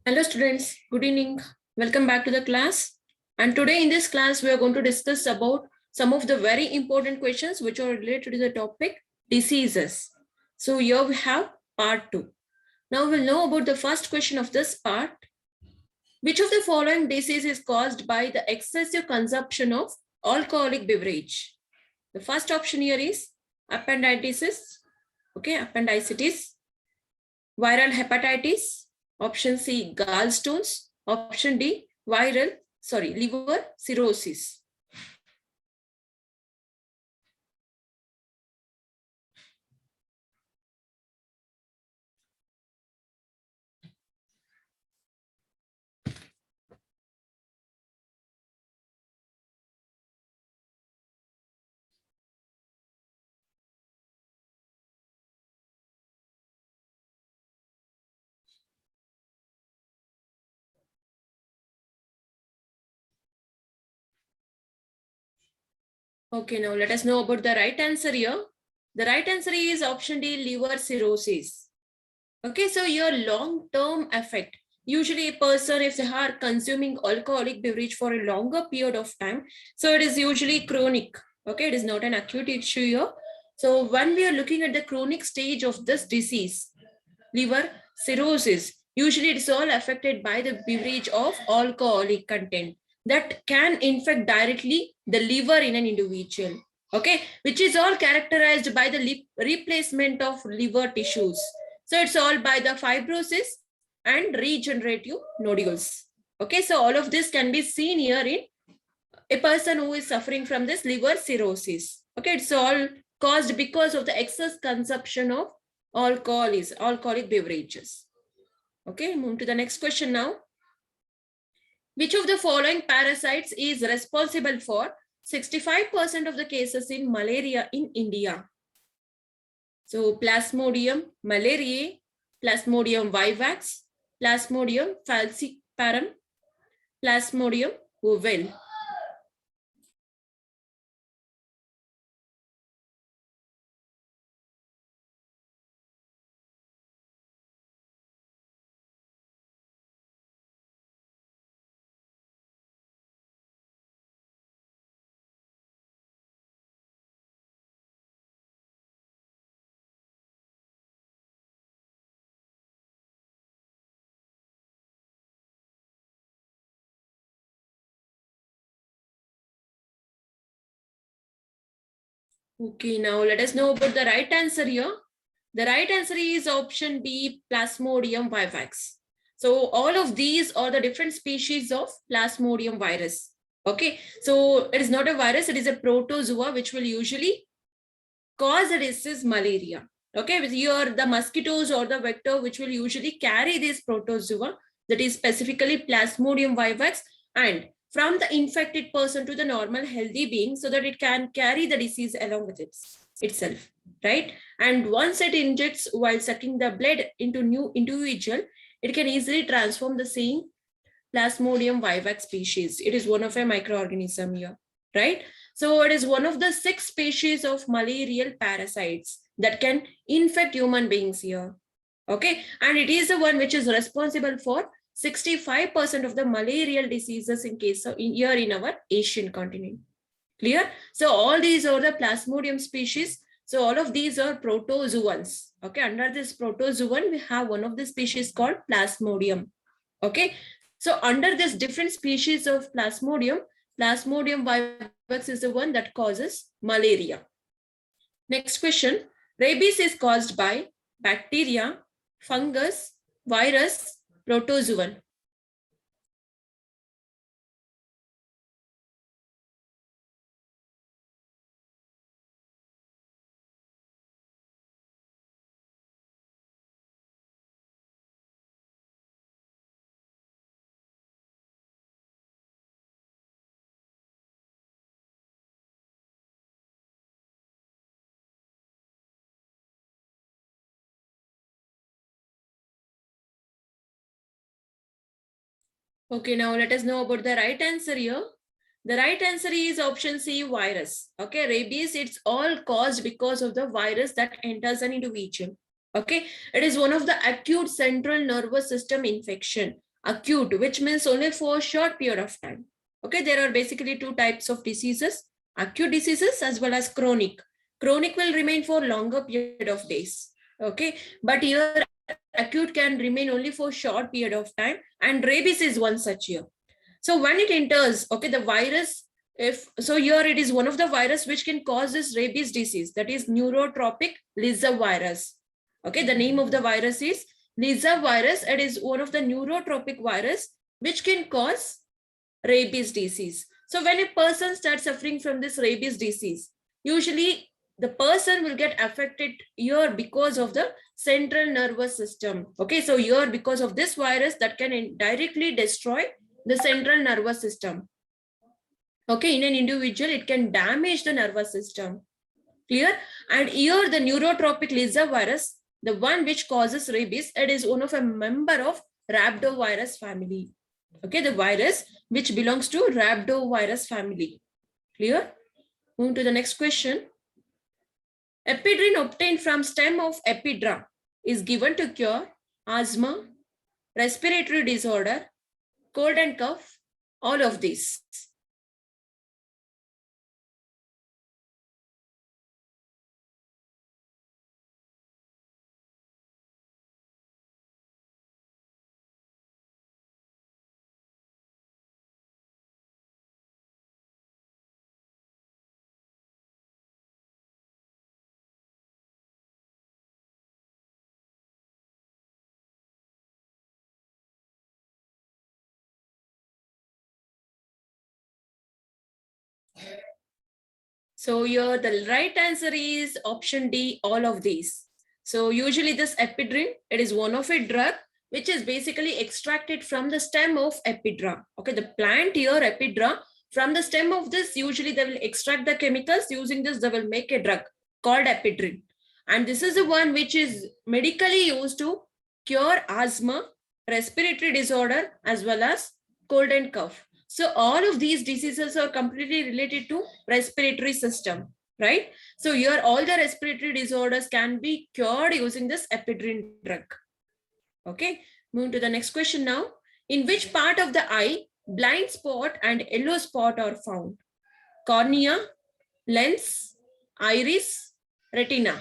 Hello students, good evening. Welcome back to the class. And today in this class, we are going to discuss about some of the very important questions which are related to the topic diseases. So here we have part 2. Now we'll know about the first question of this part. Which of the following disease is caused by the excessive consumption of alcoholic beverage? The first option here is appendicitis, appendicitis, viral hepatitis, option C, gallstones, option D, liver cirrhosis. Okay, now let us know about the right answer here. The right answer is option D, liver cirrhosis. Okay, so your long-term effect. Usually a person, if they are consuming alcoholic beverage for a longer period of time, so it is usually chronic. Okay, it is not an acute issue here. So when we are looking at the chronic stage of this disease, liver cirrhosis, usually it's all affected by the beverage of alcoholic content that can infect directly the liver in an individual, okay, which is all characterized by the replacement of liver tissues. So it's all by the fibrosis and regenerative nodules. Okay, so all of this can be seen here in a person who is suffering from this liver cirrhosis. Okay, it's all caused because of the excess consumption of alcoholic beverages. Okay, move to the next question now. Which of the following parasites is responsible for 65% of the cases in malaria in India? So Plasmodium malariae, Plasmodium vivax, Plasmodium falciparum, Plasmodium ovale. Okay, now let us know about the right answer here. The right answer is option B, Plasmodium vivax. So all of these are the different species of Plasmodium virus. Okay, so it is not a virus, it is a protozoa which will usually cause a disease malaria. Okay, with here the mosquitoes or the vector which will usually carry this protozoa, that is specifically Plasmodium vivax, and from the infected person to the normal healthy being, so that it can carry the disease along with itself, right? And once it injects while sucking the blood into new individual, it can easily transform the same Plasmodium vivax species. It is one of a microorganism here, right? So it is one of the 6 species of malarial parasites that can infect human beings here. Okay, and it is the one which is responsible for 65% of the malarial diseases in case of here in our Asian continent. Clear? So all these are the Plasmodium species. So all of these are protozoans. Okay, under this protozoan, we have one of the species called Plasmodium. Okay, so under this different species of Plasmodium, Plasmodium vivax is the one that causes malaria. Next question. Rabies is caused by bacteria, fungus, virus, protozoan. Okay, now let us know about the right answer here. The right answer is option C, virus. Okay, rabies, it's all caused because of the virus that enters an individual. Okay, it is one of the acute central nervous system infection. acute, which means only for a short period of time. Okay, there are basically two types of diseases, acute diseases as well as chronic. Chronic will remain for longer period of days. Okay, but here acute can remain only for short period of time, and rabies is one such year. So when it enters, okay, the virus, if so here it is one of the virus which can cause this rabies disease, that is neurotropic lizard virus. Okay, the name of the virus is lizard virus. It is one of the neurotropic virus which can cause rabies disease. So when a person starts suffering from this rabies disease, usually the person will get affected here because of the central nervous system. Okay, so here because of this virus that can directly destroy the central nervous system. Okay, in an individual, it can damage the nervous system. Clear? And here the neurotropic lizard virus, the one which causes rabies, it is one of a member of rhabdovirus family. Okay, the virus which belongs to rhabdovirus family. Clear? Move to the next question. Epidrin obtained from stem of epidra is given to cure asthma, respiratory disorder, cold and cough, all of these. So here the right answer is option D, all of these. So usually this epidrin, it is one of a drug which is basically extracted from the stem of epidra. Okay, the plant here, epidra, from the stem of this, usually they will extract the chemicals. Using this, they will make a drug called epidrin. And this is the one which is medically used to cure asthma, respiratory disorder, as well as cold and cough. So all of these diseases are completely related to respiratory system, right? So here all the respiratory disorders can be cured using this epidrin drug. Okay, move to the next question now. In which part of the eye blind spot and yellow spot are found? Cornea, lens, iris, retina.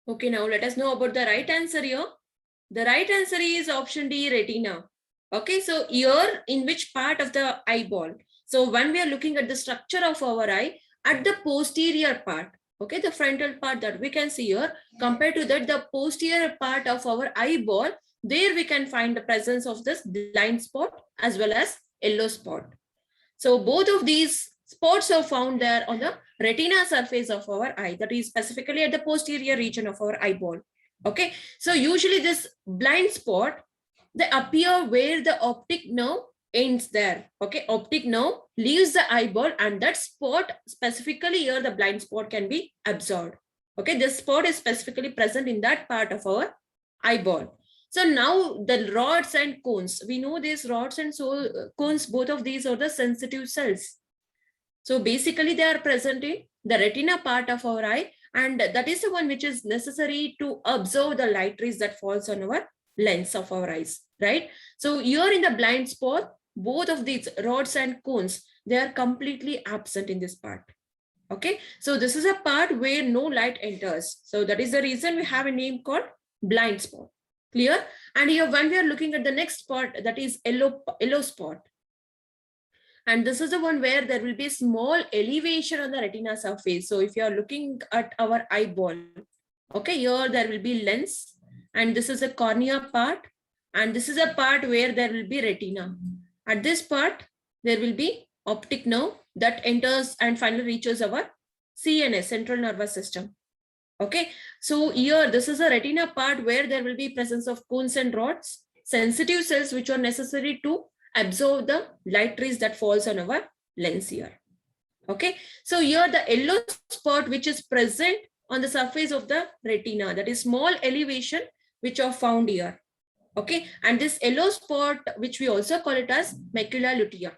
Okay, now let us know about the right answer here. The right answer is option D, retina. Okay, so here in which part of the eyeball? So when we are looking at the structure of our eye, at the posterior part, okay, the frontal part that we can see here, compared to that, the posterior part of our eyeball, there we can find the presence of this blind spot as well as yellow spot. So both of these spots are found there on the retina surface of our eye, that is specifically at the posterior region of our eyeball. Okay, so usually this blind spot, they appear where the optic nerve ends there. Okay, optic nerve leaves the eyeball, and that spot specifically here, the blind spot can be observed. Okay, this spot is specifically present in that part of our eyeball. So now the rods and cones, we know these rods and cones, both of these are the sensitive cells. So basically they are present in the retina part of our eye, and that is the one which is necessary to observe the light rays that falls on our lens of our eyes, right? So here in the blind spot, both of these rods and cones, they are completely absent in this part. Okay, so this is a part where no light enters. So that is the reason we have a name called blind spot. Clear? And here when we are looking at the next spot, that is yellow spot. And this is the one where there will be a small elevation on the retina surface. So if you are looking at our eyeball, okay, here there will be lens, and this is a cornea part, and this is a part where there will be retina. At this part, there will be optic nerve that enters and finally reaches our CNS, central nervous system. Okay, so here this is a retina part where there will be presence of cones and rods, sensitive cells which are necessary to absorb the light rays that falls on our lens here. Okay, so here the yellow spot which is present on the surface of the retina, that is small elevation which are found here. Okay, and this yellow spot which we also call it as macula lutea.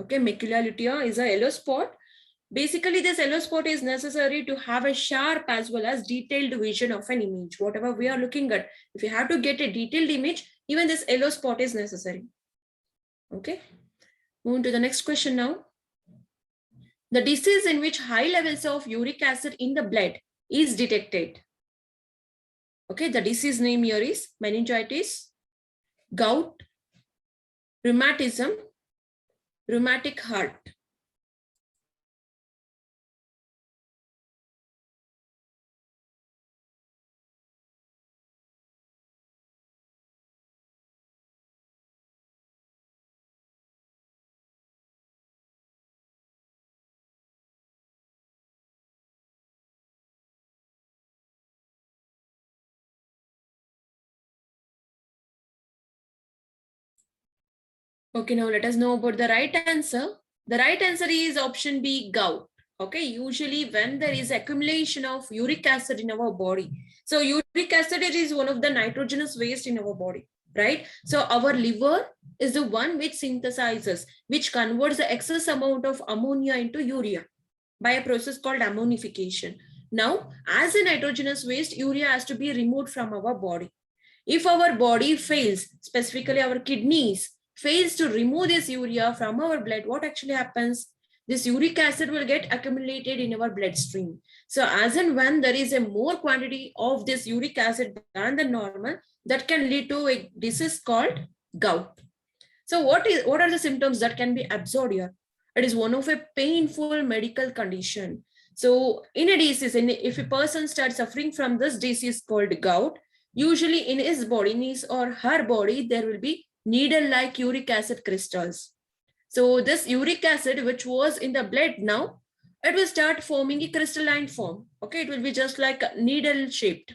Okay, macula lutea is a yellow spot. Basically, this yellow spot is necessary to have a sharp as well as detailed vision of an image. Whatever we are looking at, if you have to get a detailed image, even this yellow spot is necessary. Okay, moving to the next question now. The disease in which high levels of uric acid in the blood is detected. Okay, the disease name here is meningitis, gout, rheumatism, rheumatic heart. Okay, now let us know about the right answer. The right answer is option B, gout. Okay, usually when there is accumulation of uric acid in our body. So uric acid is one of the nitrogenous waste in our body, right? So our liver is the one which synthesizes, which converts the excess amount of ammonia into urea by a process called ammonification. Now, as a nitrogenous waste, urea has to be removed from our body. If our body fails, specifically our kidneys, fails to remove this urea from our blood, what actually happens? This uric acid will get accumulated in our bloodstream. So as and when there is a more quantity of this uric acid than the normal, that can lead to a disease called gout. So what are the symptoms that can be observed here? It is one of a painful medical condition. So in a disease, if a person starts suffering from this disease called gout, usually in his body, in his or her body, there will be needle-like uric acid crystals. So this uric acid, which was in the blood now, it will start forming a crystalline form. Okay, it will be just like needle-shaped.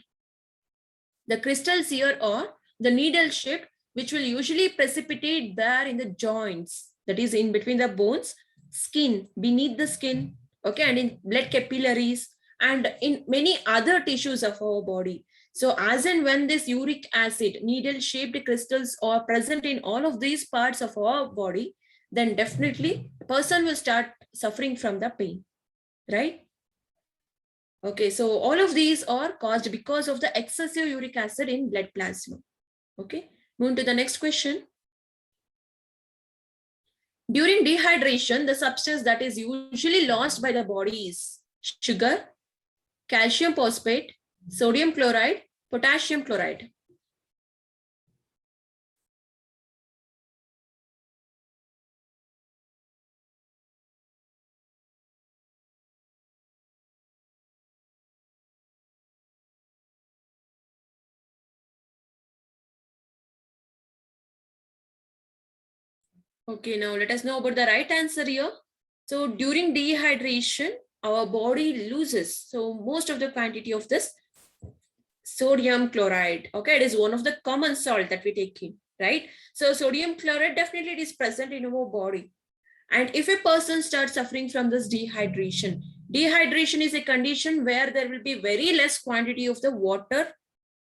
The crystals here are the needle-shaped, which will usually precipitate there in the joints, that is in between the bones, skin, beneath the skin, okay, and in blood capillaries, and in many other tissues of our body. So as and when this uric acid, needle-shaped crystals are present in all of these parts of our body, then definitely a person will start suffering from the pain, right? Okay, so all of these are caused because of the excessive uric acid in blood plasma. Okay, moving to the next question. During dehydration, the substance that is usually lost by the body is sugar, calcium phosphate, sodium chloride, potassium chloride. Okay, now let us know about the right answer here. So during dehydration, our body loses so most of the quantity of this sodium chloride. Okay, it is one of the common salt that we take in, right? So sodium chloride definitely it is present in our body. And if a person starts suffering from this dehydration, dehydration is a condition where there will be very less quantity of the water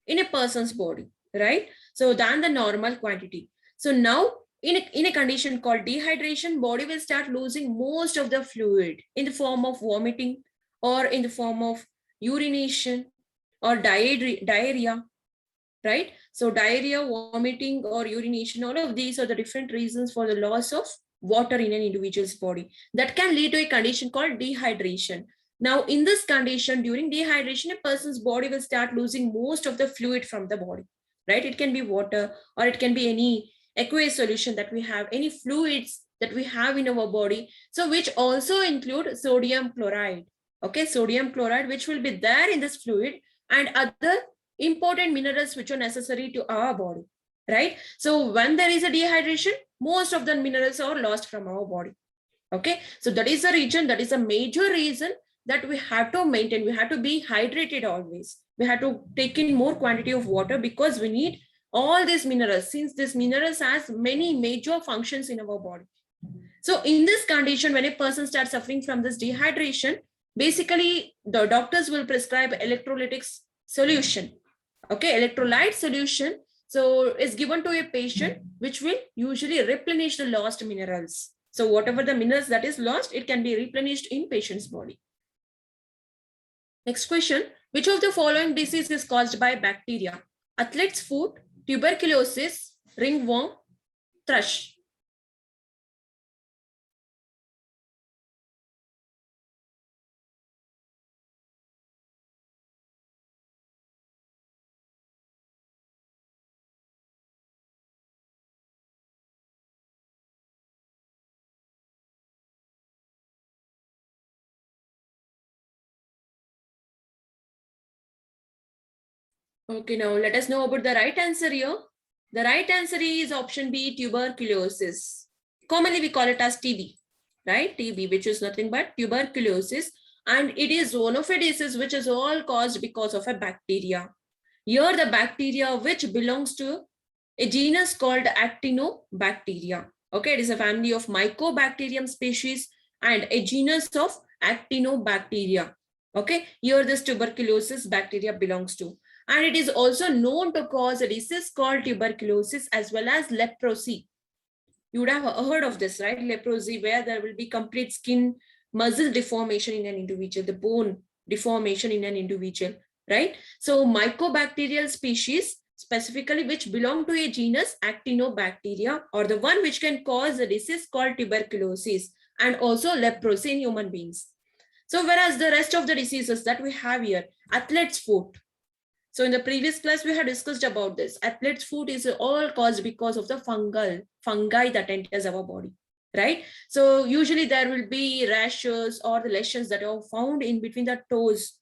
in a person's body, right? So than the normal quantity. So now in a condition called dehydration, body will start losing most of the fluid in the form of vomiting or in the form of urination or diarrhea, right? So diarrhea, vomiting or urination, all of these are the different reasons for the loss of water in an individual's body. That can lead to a condition called dehydration. Now, in this condition, during dehydration, a person's body will start losing most of the fluid from the body, right? It can be water or it can be any aqueous solution that we have, any fluids that we have in our body. So which also include sodium chloride, okay? Sodium chloride, which will be there in this fluid and other important minerals which are necessary to our body, right? So when there is a dehydration, most of the minerals are lost from our body. Okay, so that is the reason, that is a major reason that we have to maintain, we have to be hydrated always. We have to take in more quantity of water because we need all these minerals, since these minerals has many major functions in our body. So in this condition, when a person starts suffering from this dehydration, basically the doctors will prescribe electrolytic solution. Okay, electrolyte solution. So it's given to a patient, which will usually replenish the lost minerals. So whatever the minerals that is lost, it can be replenished in patient's body. Next question, which of the following disease is caused by bacteria? Athlete's foot, tuberculosis, ringworm, thrush. Okay, now let us know about the right answer here. The right answer is option B, tuberculosis. Commonly we call it as TB, right? TB, which is nothing but tuberculosis. And it is one of a disease which is all caused because of a bacteria. Here the bacteria which belongs to a genus called Actinobacteria. Okay, it is a family of Mycobacterium species and a genus of Actinobacteria. Okay, here this tuberculosis bacteria belongs to. And it is also known to cause a disease called tuberculosis as well as leprosy. You would have heard of this, right? Leprosy, where there will be complete skin muscle deformation in an individual, the bone deformation in an individual, right? So mycobacterial species, specifically which belong to a genus Actinobacteria, or the one which can cause a disease called tuberculosis and also leprosy in human beings. So whereas the rest of the diseases that we have here, athlete's foot. So in the previous class, we had discussed about this. Athlete's foot is all caused because of the fungi that enters our body, right? So usually there will be rashes or the lesions that are found in between the toes.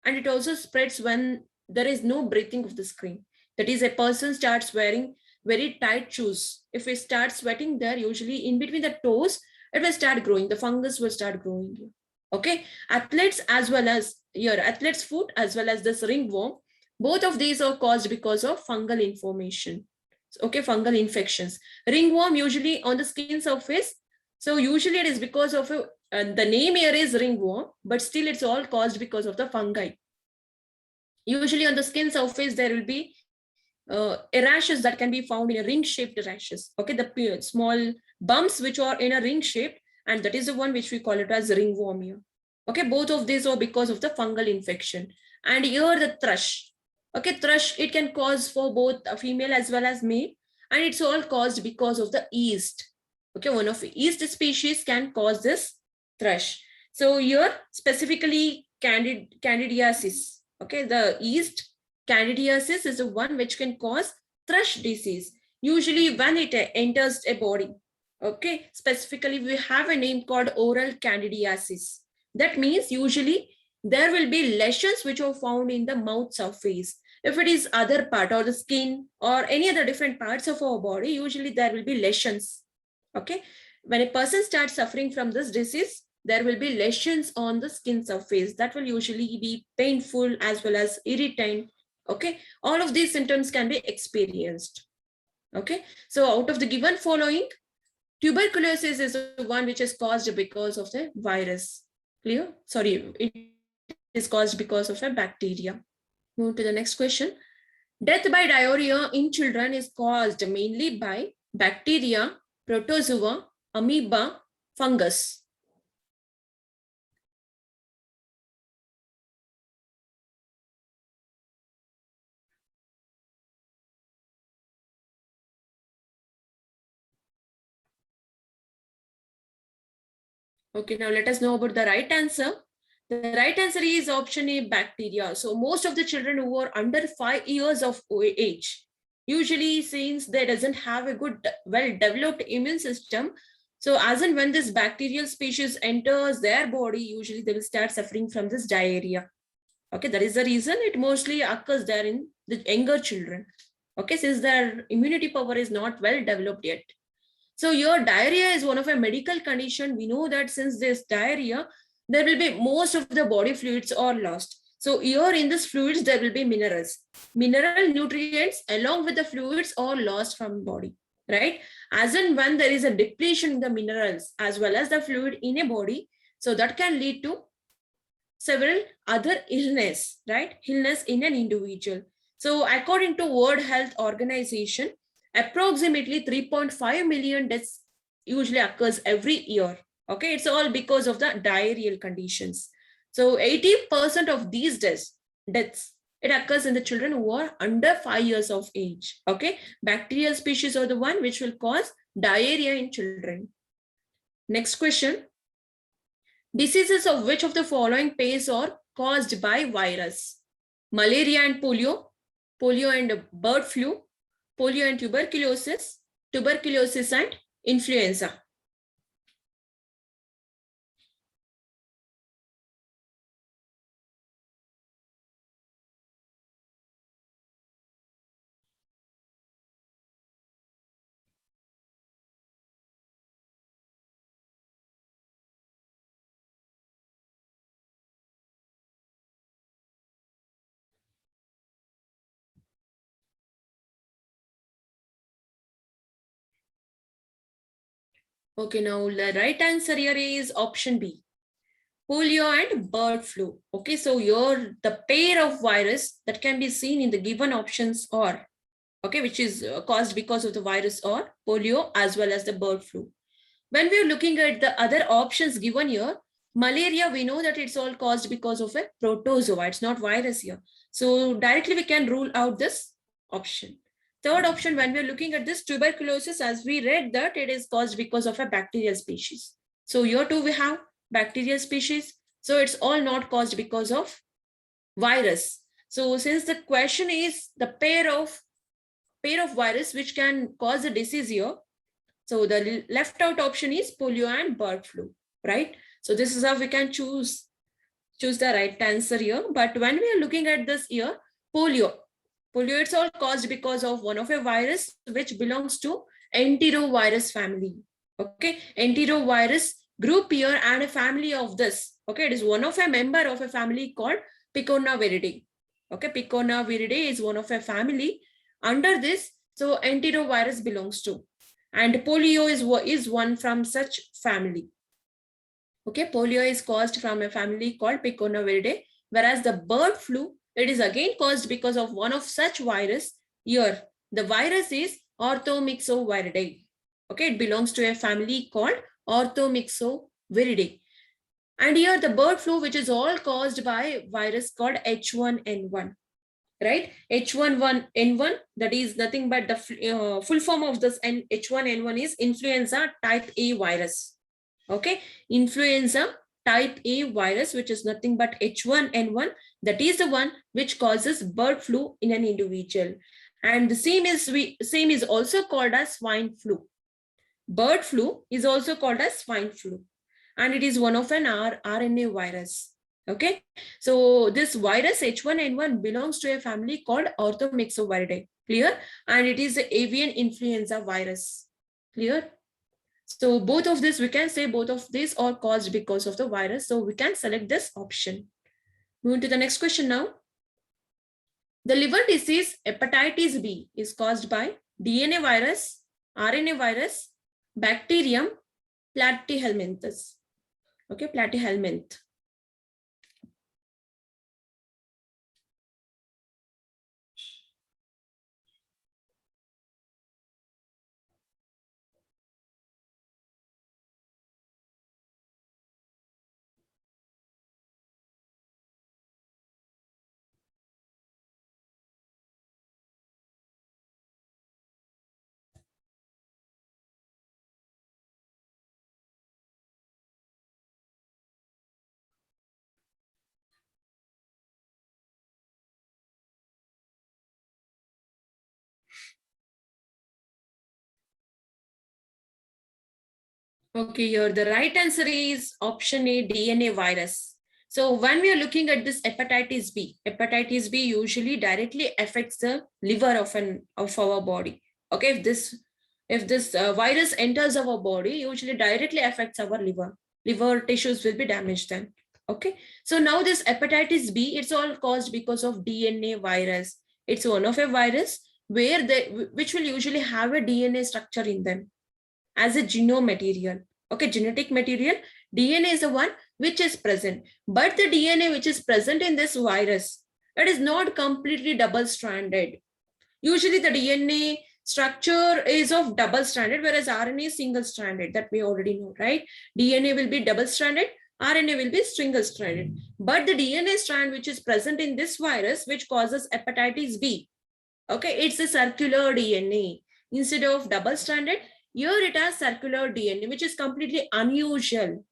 And it also spreads when there is no breathing of the skin. That is, a person starts wearing very tight shoes. If we start sweating there, usually in between the toes, it will start growing. The fungus will start growing. Okay, athletes as well as here, athlete's foot as well as this ringworm, both of these are caused because of fungal inflammation. Okay, fungal infections. Ringworm usually on the skin surface. So usually it is because of the name here is ringworm, but still it's all caused because of the fungi. Usually on the skin surface, there will be rashes that can be found in a ring-shaped rashes. Okay, the small bumps which are in a ring shape, and that is the one which we call it as ringworm here. Okay, both of these are because of the fungal infection. And here the thrush. Okay, thrush, it can cause for both a female as well as male, and it's all caused because of the yeast. Okay, one of the yeast species can cause this thrush. So here specifically candidiasis. Okay, the yeast candidiasis is the one which can cause thrush disease. Usually when it enters a body. Okay, specifically we have a name called oral candidiasis. That means usually there will be lesions which are found in the mouth surface. If it is other part or the skin or any other different parts of our body, usually there will be lesions. Okay, when a person starts suffering from this disease, there will be lesions on the skin surface that will usually be painful as well as irritant. Okay, all of these symptoms can be experienced. Okay, so out of the given following, tuberculosis is the one which is caused because of the virus. Clear? Sorry, it is caused because of a bacteria. Move to the next question. Death by diarrhea in children is caused mainly by bacteria, protozoa, amoeba, fungus. Okay, now let us know about the right answer. The right answer is option A, bacteria. So most of the children who are under 5 years of age, usually since they doesn't have a good, well-developed immune system, so as and when this bacterial species enters their body, usually they will start suffering from this diarrhea. Okay, that is the reason it mostly occurs there in the younger children. Okay, since their immunity power is not well developed yet. So your diarrhea is one of a medical condition. We know that since this diarrhea, there will be most of the body fluids are lost. So here in this fluids, there will be minerals. Mineral nutrients along with the fluids are lost from body, right? As and when there is a depletion in the minerals as well as the fluid in a body, so that can lead to several other illness, right? Illness in an individual. So according to World Health Organization, approximately 3.5 million deaths usually occurs every year. Okay, it's all because of the diarrheal conditions. So 80% of these deaths, it occurs in the children who are under 5 years of age. Okay, bacterial species are the one which will cause diarrhea in children. Next question. Diseases of which of the following pests are caused by virus? Malaria and polio, polio and bird flu, polio and tuberculosis, tuberculosis and influenza. Okay, now the right answer here is option B. Polio and bird flu. Okay, so here the pair of virus that can be seen in the given options are, okay, which is caused because of the virus or polio as well as the bird flu. When we are looking at the other options given here, malaria, we know that it's all caused because of a protozoa. It's not virus here. So directly we can rule out this option. Third option, when we're looking at this tuberculosis, as we read that it is caused because of a bacterial species. So here too we have bacterial species. So it's all not caused because of virus. So since the question is the pair of virus which can cause a disease here, so the left out option is polio and bird flu, right? So this is how we can choose the right answer here. But when we are looking at this here, polio, it's all caused because of one of a virus which belongs to enterovirus family. Okay, enterovirus group here and a family of this. Okay, it is one of a member of a family called Picornaviridae. Okay, Picornaviridae is one of a family under this. So enterovirus belongs to, and polio is one from such family. Okay, polio is caused from a family called Picornaviridae, whereas the bird flu, it is again caused because of one of such virus. Here, the virus is Orthomyxoviridae. Okay, it belongs to a family called Orthomyxoviridae. And here the bird flu, which is all caused by virus called H1N1. Right, H1N1, that is nothing but the full form of this H1N1 is influenza type A virus. Okay, influenza type A virus, which is nothing but H1N1, that is the one which causes bird flu in an individual. And the same is also called as swine flu. Bird flu is also called as swine flu, and it is one of an RNA virus. Okay, so this virus H1N1 belongs to a family called Orthomyxoviridae. Clear? And it is the avian influenza virus. Clear? So both of this, we can say both of these are caused because of the virus. So we can select this option. Moving to the next question now. The liver disease hepatitis B is caused by DNA virus, RNA virus, bacterium, platyhelminthes. Okay, platyhelminth. Okay, here the right answer is option A, DNA virus. So when we are looking at this hepatitis B usually directly affects the liver of our body. Okay, if this virus enters our body, usually directly affects our liver. liver tissues will be damaged then. Okay, so now this hepatitis B, it's all caused because of DNA virus. It's one of a virus where which will usually have a DNA structure in them as a genome material. Okay, genetic material. DNA is the one which is present, but the DNA which is present in this virus, it is not completely double-stranded. Usually the DNA structure is of double-stranded, whereas RNA is single-stranded. That we already know, right? DNA will be double-stranded, RNA will be single-stranded. But the DNA strand which is present in this virus, which causes hepatitis B, okay, it's a circular DNA. Instead of double-stranded, here it has circular DNA, which is completely unusual.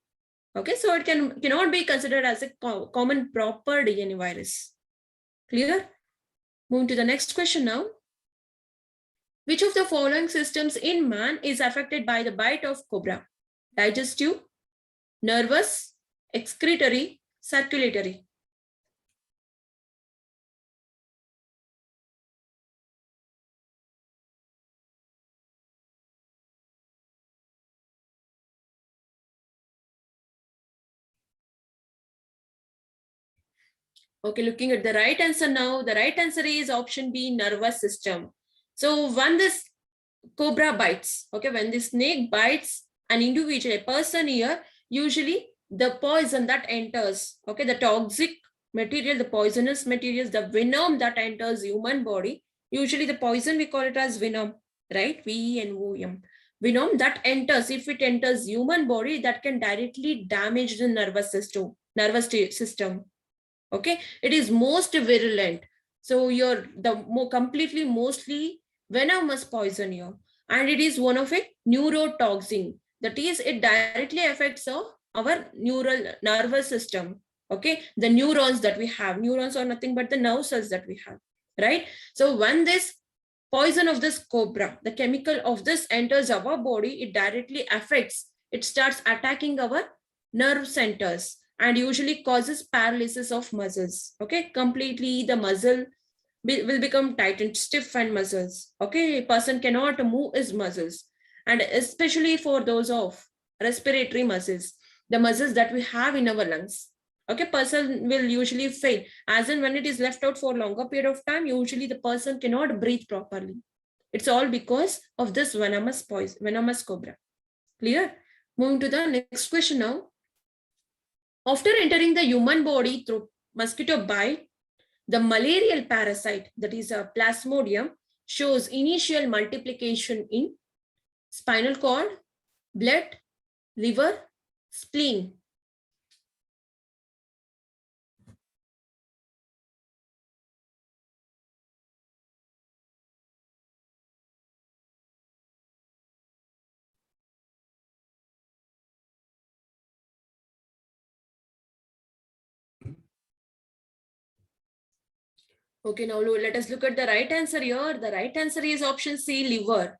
Okay, so it cannot be considered as a common proper DNA virus. Clear? Moving to the next question now. Which of the following systems in man is affected by the bite of cobra? Digestive, nervous, excretory, circulatory. Okay, looking at the right answer now. The right answer is option B, nervous system. So when this cobra bites, okay, when the snake bites an individual, a person here, usually the poison that enters, okay, the toxic material, the poisonous materials, the venom that enters human body, usually the poison we call it as venom, right? V-E-N-O-M. Venom that enters, if it enters human body, that can directly damage the nervous system. Okay, it is most virulent. So you're the completely mostly venomous poison here, and it is one of a neurotoxin. That is, it directly affects our nervous system. Okay, the neurons that we have. Neurons are nothing but the nerve cells that we have, right? So when this poison of this cobra, the chemical of this enters our body, it directly affects. It starts attacking our nerve centers and usually causes paralysis of muscles. Okay, completely the muscle will become tight and stiff and muscles. Okay, a person cannot move his muscles, and especially for those of respiratory muscles, the muscles that we have in our lungs. Okay, person will usually fail, as in when it is left out for a longer period of time, usually the person cannot breathe properly. It's all because of this venomous poison, venomous cobra. Clear? Moving to the next question now. After entering the human body through mosquito bite, the malarial parasite, that is a plasmodium, shows initial multiplication in spinal cord, blood, liver, spleen. Okay, now let us look at the right answer here. The right answer is option C, liver.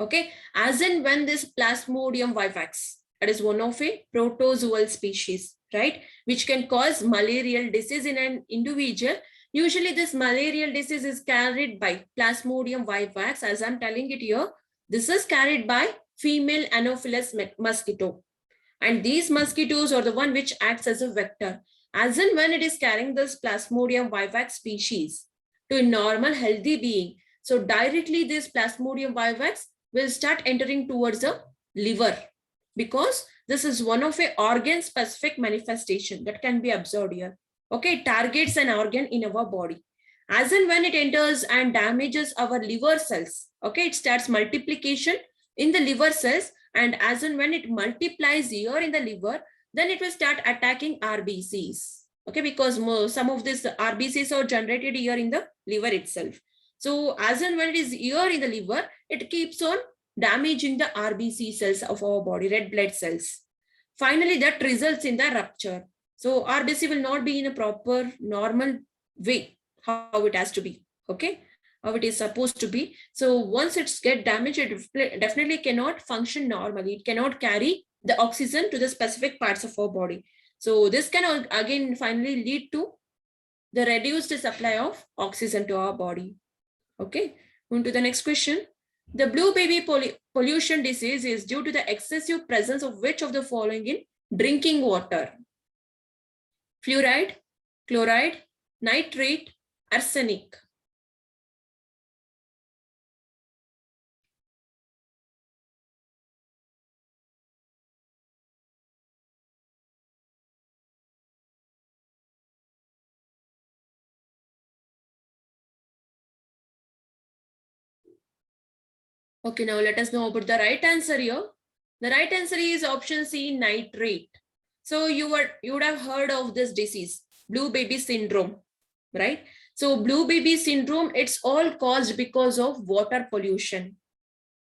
Okay, as in when this Plasmodium vivax, that is one of a protozoal species, right, which can cause malarial disease in an individual. Usually this malarial disease is carried by Plasmodium vivax. As I'm telling it here, this is carried by female Anopheles mosquito. And these mosquitoes are the one which acts as a vector. As in when it is carrying this Plasmodium vivax species to a normal healthy being, so directly this Plasmodium vivax will start entering towards the liver, because this is one of a organ specific manifestation that can be observed here. Okay, it targets an organ in our body. As in when it enters and damages our liver cells, okay, it starts multiplication in the liver cells, and as in when it multiplies here in the liver, then it will start attacking RBCs. Okay, because some of these RBCs are generated here in the liver itself. So as and when it is here in the liver, it keeps on damaging the RBC cells of our body, red blood cells. Finally, that results in the rupture. So RBC will not be in a proper normal way, how it has to be. Okay, how it is supposed to be. So once it's get damaged, it definitely cannot function normally. It cannot carry the oxygen to the specific parts of our body. So this can again finally lead to the reduced supply of oxygen to our body. Okay, on to the next question. The blue baby pollution disease is due to the excessive presence of which of the following in drinking water, fluoride, chloride, nitrate, arsenic. Okay, now let us know about the right answer here. The right answer is option C, nitrate. So you would have heard of this disease, blue baby syndrome, right? So blue baby syndrome, it's all caused because of water pollution.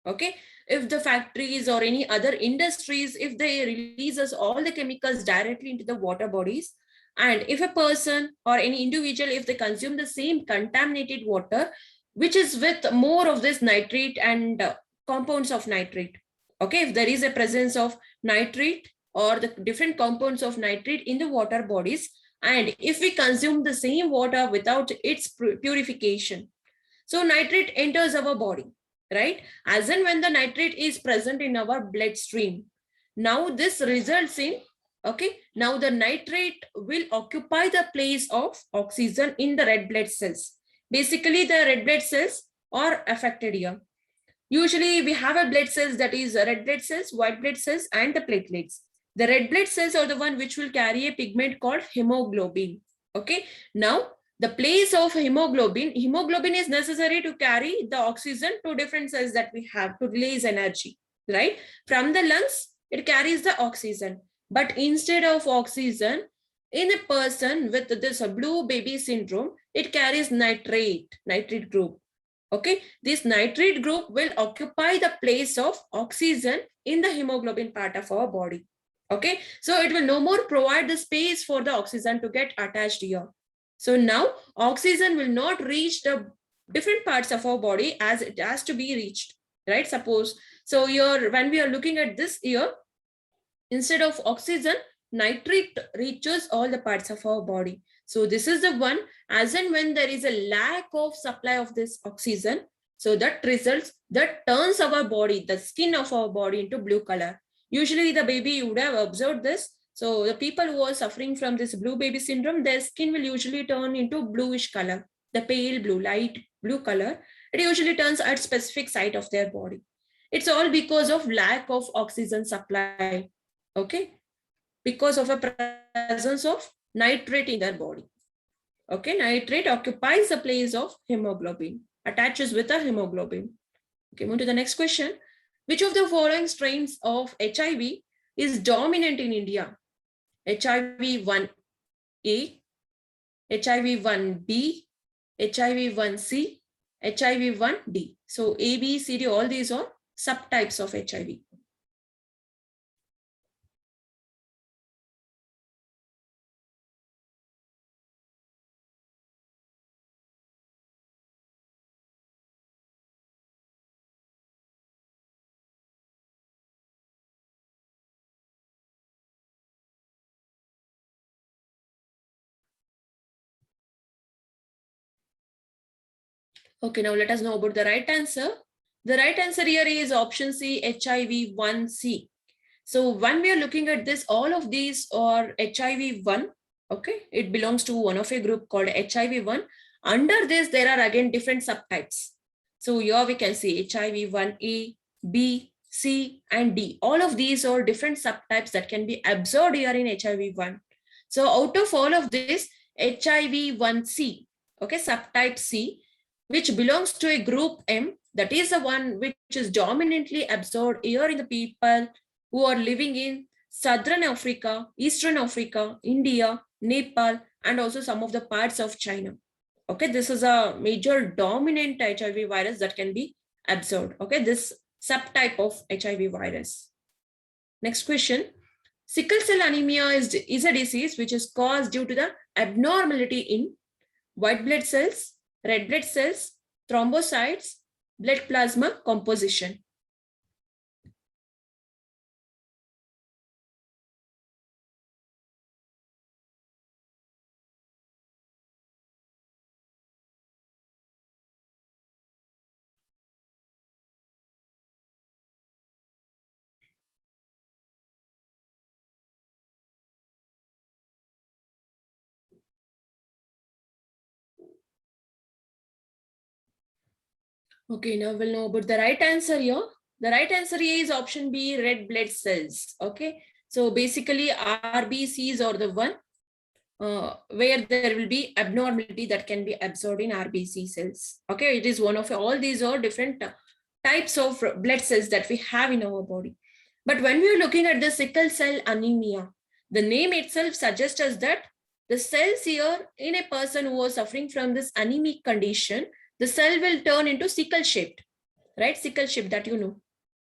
Okay, if the factories or any other industries, if they releases all the chemicals directly into the water bodies, and if a person or any individual, if they consume the same contaminated water which is with more of this nitrate and compounds of nitrate, okay, if there is a presence of nitrate or the different compounds of nitrate in the water bodies, and if we consume the same water without its purification, so nitrate enters our body, right? As and when the nitrate is present in our bloodstream. Now this results in, okay, now the nitrate will occupy the place of oxygen in the red blood cells. Basically, the red blood cells are affected here. Usually we have a blood cells, that is red blood cells, white blood cells, and the platelets. The red blood cells are the one which will carry a pigment called hemoglobin. Okay. Now the place of hemoglobin is necessary to carry the oxygen to different cells that we have to release energy, right? From the lungs, it carries the oxygen. But instead of oxygen, in a person with this blue baby syndrome, it carries nitrate group. Okay, this nitrate group will occupy the place of oxygen in the hemoglobin part of our body. Okay, so it will no more provide the space for the oxygen to get attached here. So now oxygen will not reach the different parts of our body as it has to be reached, right? Suppose, so here when we are looking at this here, instead of oxygen, nitrate reaches all the parts of our body. So this is the one, as and when there is a lack of supply of this oxygen, so that results, that turns our body, the skin of our body, into blue color. Usually the baby, you would have observed this. So the people who are suffering from this blue baby syndrome, their skin will usually turn into bluish color, the pale blue, light blue color. It usually turns at specific site of their body. It's all because of lack of oxygen supply. Okay, because of a presence of nitrate in their body. Okay, nitrate occupies the place of hemoglobin, attaches with a hemoglobin. Okay, move to the next question. Which of the following strains of HIV is dominant in India? HIV 1A, HIV 1B, HIV 1C, HIV 1D. So A, B, C, D, all these are subtypes of HIV. Okay, now let us know about the right answer. The right answer here is option C, HIV 1C. So when we are looking at this, all of these are HIV 1. Okay, it belongs to one of a group called HIV 1. Under this, there are again different subtypes. So here we can see HIV 1A, B, C, and D. All of these are different subtypes that can be observed here in HIV 1. So out of all of this, HIV 1C, okay, subtype C, which belongs to a group M, that is the one which is dominantly observed here in the people who are living in Southern Africa, Eastern Africa, India, Nepal, and also some of the parts of China. Okay, this is a major dominant HIV virus that can be observed. Okay, this subtype of HIV virus. Next question. Sickle cell anemia is a disease which is caused due to the abnormality in white blood cells, red blood cells, thrombocytes, blood plasma composition. Okay, now we'll know about the right answer here. The right answer here is option B, red blood cells. Okay, so basically RBCs are the one where there will be abnormality that can be absorbed in RBC cells. Okay, it is one of all these are different types of blood cells that we have in our body. But when we are looking at the sickle cell anemia, the name itself suggests us that the cells here in a person who was suffering from this anemic condition, the cell will turn into sickle shaped, right? Sickle shaped that you know,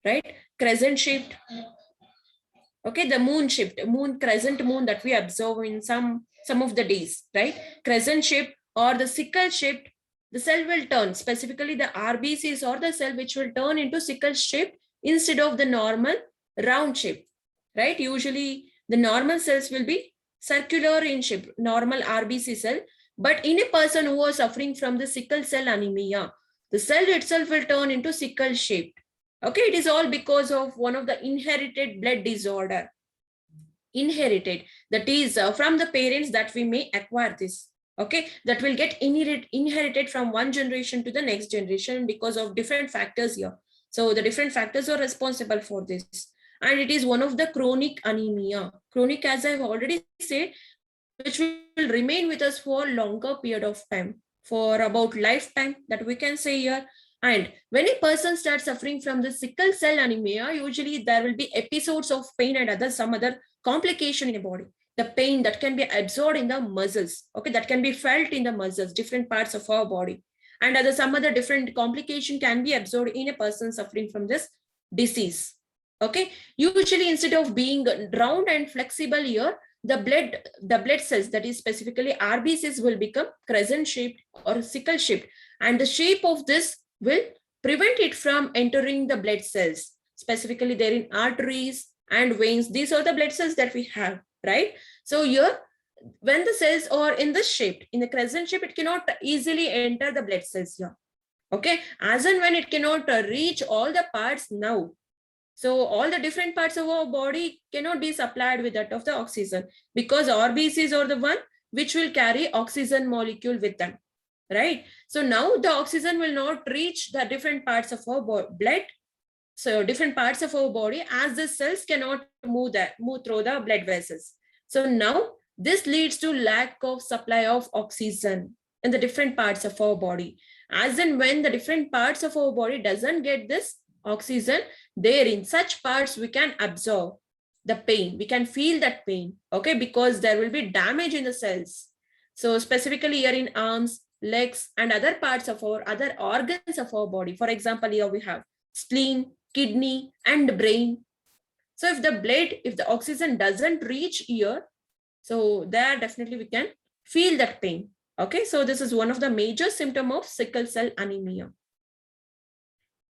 right? Crescent shaped. Okay, the moon shaped, moon, crescent moon that we observe in some of the days, right? Crescent shaped or the sickle shaped, the cell will turn, specifically the RBCs or the cell which will turn into sickle shape instead of the normal round shape, right? Usually the normal cells will be circular in shape, normal RBC cell, but in a person who was suffering from the sickle cell anemia, the cell itself will turn into sickle shaped. Okay, it is all because of one of the inherited blood disorder. Inherited, that is from the parents that we may acquire this. Okay, that will get inherited from one generation to the next generation because of different factors here. So the different factors are responsible for this. And it is one of the chronic anemia. Chronic, as I've already said, which will remain with us for longer period of time, for about lifetime that we can say here. And when a person starts suffering from the sickle cell anemia, usually there will be episodes of pain and some other complication in the body. The pain that can be absorbed in the muscles, okay, that can be felt in the muscles, different parts of our body. And some other different complication can be absorbed in a person suffering from this disease. Okay, usually instead of being round and flexible here, the blood cells, that is specifically RBCs, will become crescent shaped or sickle shaped, and the shape of this will prevent it from entering the blood cells, specifically there in arteries and veins. These are the blood cells that we have, right? So here, when the cells are in this shape, in the crescent shape, it cannot easily enter the blood cells here. Okay, as and when it cannot reach all the parts now, so all the different parts of our body cannot be supplied with that of the oxygen, because RBCs are the one which will carry oxygen molecule with them, right? So now the oxygen will not reach the different parts of our blood. So different parts of our body, as the cells cannot move through the blood vessels. So now this leads to lack of supply of oxygen in the different parts of our body. As and when the different parts of our body doesn't get this oxygen, there in such parts we can absorb the pain, we can feel that pain, okay, because there will be damage in the cells. So specifically here in arms, legs, and other parts of our other organs of our body, for example, here we have spleen, kidney, and brain. So if the oxygen doesn't reach here, so there definitely we can feel that pain. Okay, so this is one of the major symptoms of sickle cell anemia.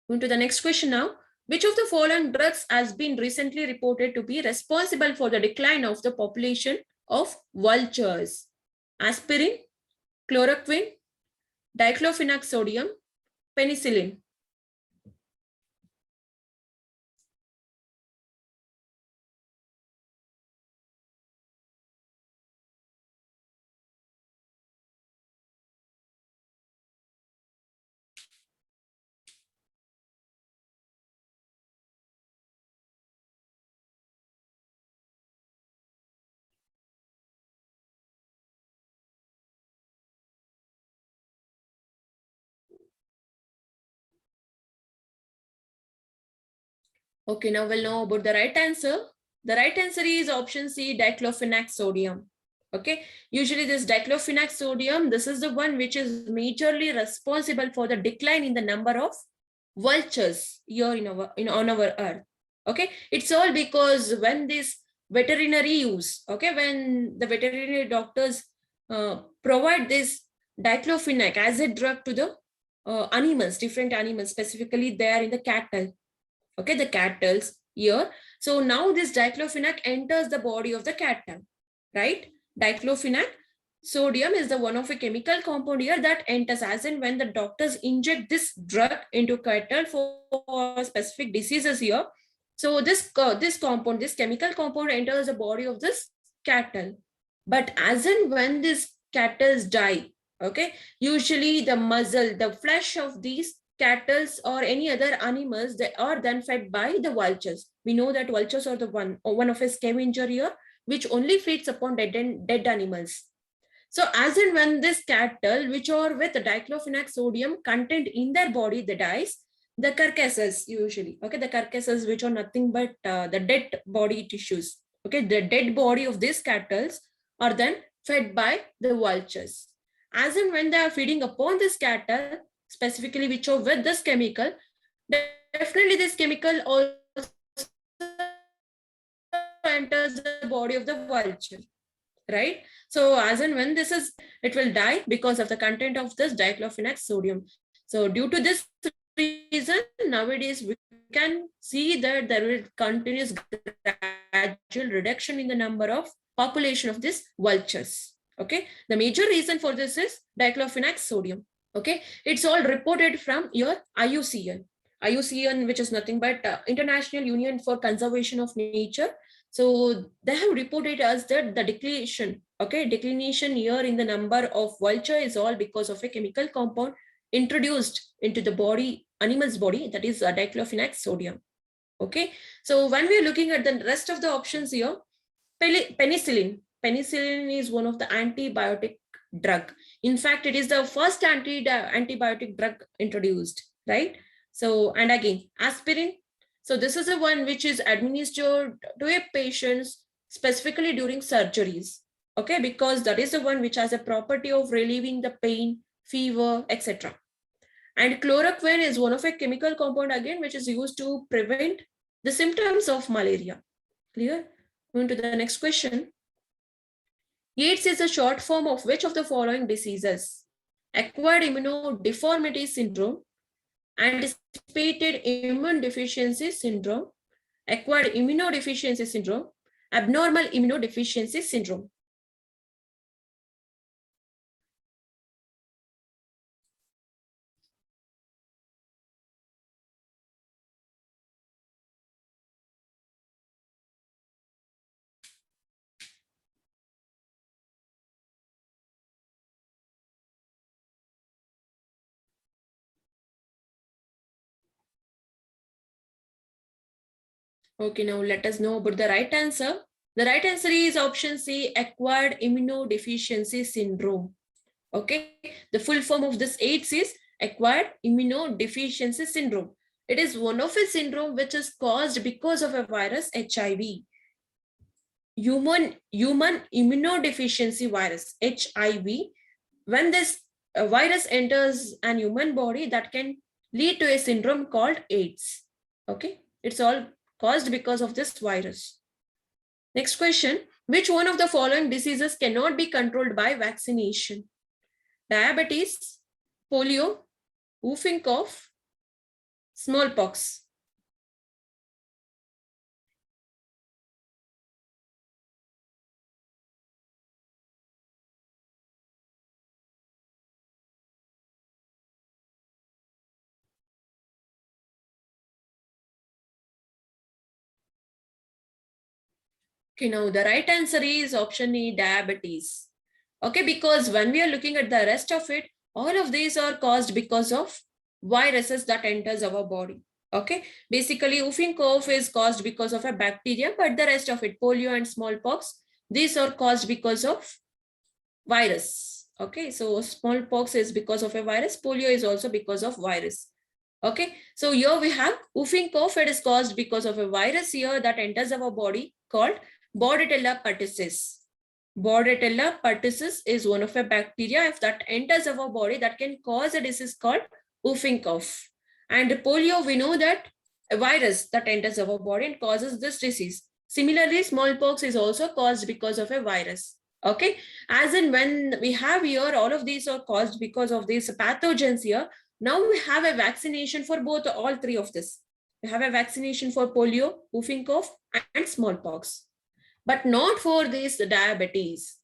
Going to the next question now. Which of the following drugs has been recently reported to be responsible for the decline of the population of vultures? Aspirin, chloroquine, diclofenac sodium, penicillin. Okay, now we'll know about the right answer. The right answer is option C, diclofenac sodium. Okay, usually this diclofenac sodium, this is the one which is majorly responsible for the decline in the number of vultures here on our earth. Okay, it's all because when this veterinary use, okay, when the veterinary doctors provide this diclofenac as a drug to the animals, different animals, specifically there in the cattle. Okay, the cattle here. So now this diclofenac enters the body of the cattle, right? Diclofenac sodium is the one of a chemical compound here that enters as in when the doctors inject this drug into cattle for specific diseases here. So this compound, this chemical compound enters the body of this cattle. But as in when these cattle die, okay, usually the muscle, the flesh of these cattle or any other animals, they are then fed by the vultures. We know that vultures are the one of a scavenger here, which only feeds upon dead animals. So as and when this cattle, which are with diclofenac sodium content in their body, they dies, the carcasses usually, okay, the carcasses which are nothing but the dead body tissues, okay, the dead body of these cattle are then fed by the vultures. As and when they are feeding upon this cattle, specifically which are with this chemical, definitely this chemical also enters the body of the vulture, right? So as and when this is, it will die because of the content of this diclofenac sodium. So due to this reason, nowadays we can see that there will continuous gradual reduction in the number of population of these vultures. Okay, the major reason for this is diclofenac sodium. Okay, it's all reported from your IUCN, which is nothing but International Union for Conservation of Nature. So they have reported us that the declination here in the number of vulture is all because of a chemical compound introduced into the body, animal's body, that is diclofenac sodium. Okay, so when we are looking at the rest of the options here, penicillin is one of the antibiotic drug. In fact, it is the first antibiotic drug introduced, right? So, and again, aspirin. So this is the one which is administered to a patient specifically during surgeries. Okay, because that is the one which has a property of relieving the pain, fever, etc. And chloroquine is one of a chemical compound again, which is used to prevent the symptoms of malaria. Clear? Moving to the next question. AIDS is a short form of which of the following diseases? Acquired immunodeficiency syndrome, anticipated immune deficiency syndrome, acquired immunodeficiency syndrome, abnormal immunodeficiency syndrome. Okay, now let us know about the right answer. The right answer is option C, acquired immunodeficiency syndrome. Okay, the full form of this AIDS is acquired immunodeficiency syndrome. It is one of a syndrome which is caused because of a virus, HIV. Human immunodeficiency virus, HIV. When this virus enters an human body, that can lead to a syndrome called AIDS. Okay, it's all caused because of this virus. Next question, which one of the following diseases cannot be controlled by vaccination? Diabetes, polio, whooping cough, smallpox. Okay, now the right answer is option E, diabetes. Okay, because when we are looking at the rest of it, all of these are caused because of viruses that enters our body. Okay, basically whooping cough is caused because of a bacteria, but the rest of it, polio and smallpox, these are caused because of virus. Okay, so smallpox is because of a virus, polio is also because of virus. Okay, so here we have whooping cough, it is caused because of a virus here that enters our body called Bordetella pertussis. Bordetella pertussis is one of a bacteria, if that enters our body, that can cause a disease called whooping cough. And polio, we know that a virus that enters our body and causes this disease. Similarly, smallpox is also caused because of a virus. Okay, as in when we have here, all of these are caused because of these pathogens here. Now we have a vaccination for both, all three of this. We have a vaccination for polio, whooping cough, and smallpox, but not for this diabetes.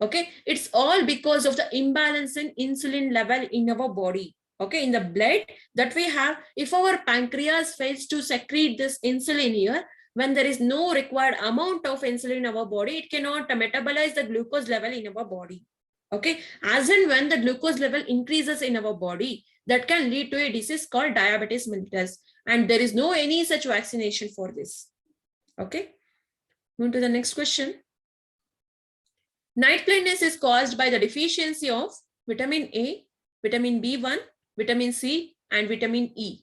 Okay, it's all because of the imbalance in insulin level in our body. Okay, in the blood that we have, if our pancreas fails to secrete this insulin here, when there is no required amount of insulin in our body, it cannot metabolize the glucose level in our body. Okay, as and when the glucose level increases in our body, that can lead to a disease called diabetes mellitus. And there is no any such vaccination for this. Okay. Move to the next question. Night blindness is caused by the deficiency of vitamin A, vitamin B1, vitamin C, and vitamin E.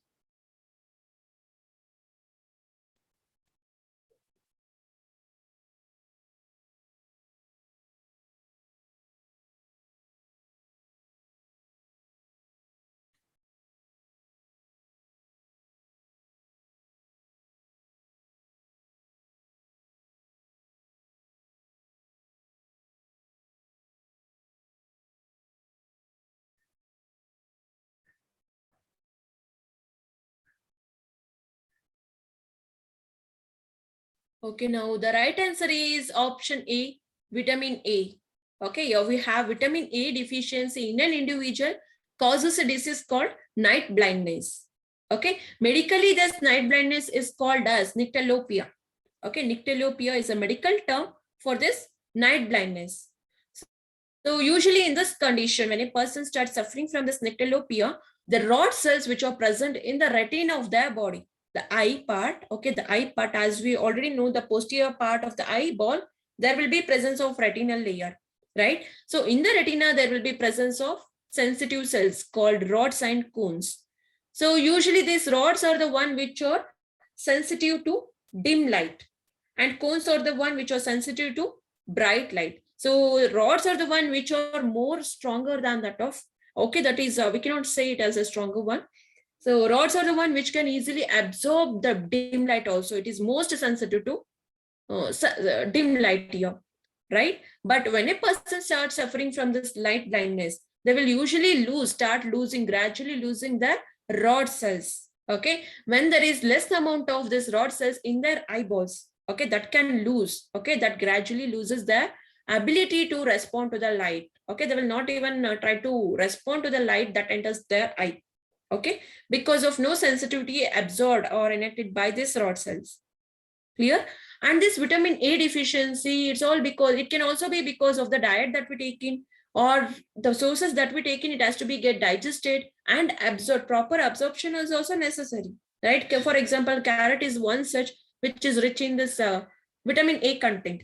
Okay, now the right answer is option A, vitamin A. Okay, here we have vitamin A deficiency in an individual causes a disease called night blindness. Okay, medically this night blindness is called as nyctalopia. Okay, nyctalopia is a medical term for this night blindness. So usually in this condition, when a person starts suffering from this nyctalopia, the rod cells which are present in the retina of their body, the eye part, okay, the eye part, as we already know, the posterior part of the eyeball, there will be presence of retinal layer, right? So in the retina, there will be presence of sensitive cells called rods and cones. So usually these rods are the one which are sensitive to dim light, and cones are the one which are sensitive to bright light. So rods are the one which are more stronger than that of, okay, that is, we cannot say it as a stronger one. So rods are the one which can easily absorb the dim light also. It is most sensitive to dim light here, right? But when a person starts suffering from this light blindness, they will usually gradually losing their rod cells. Okay, when there is less amount of this rod cells in their eyeballs, okay, that can lose, okay, that gradually loses their ability to respond to the light. Okay, they will not even try to respond to the light that enters their eye. Okay, because of no sensitivity absorbed or enacted by these rod cells. Clear? And this vitamin A deficiency, it's all because it can also be because of the diet that we take in, or the sources that we take in. It has to be get digested and absorbed. Proper absorption is also necessary, right? For example, carrot is one such which is rich in this vitamin A content.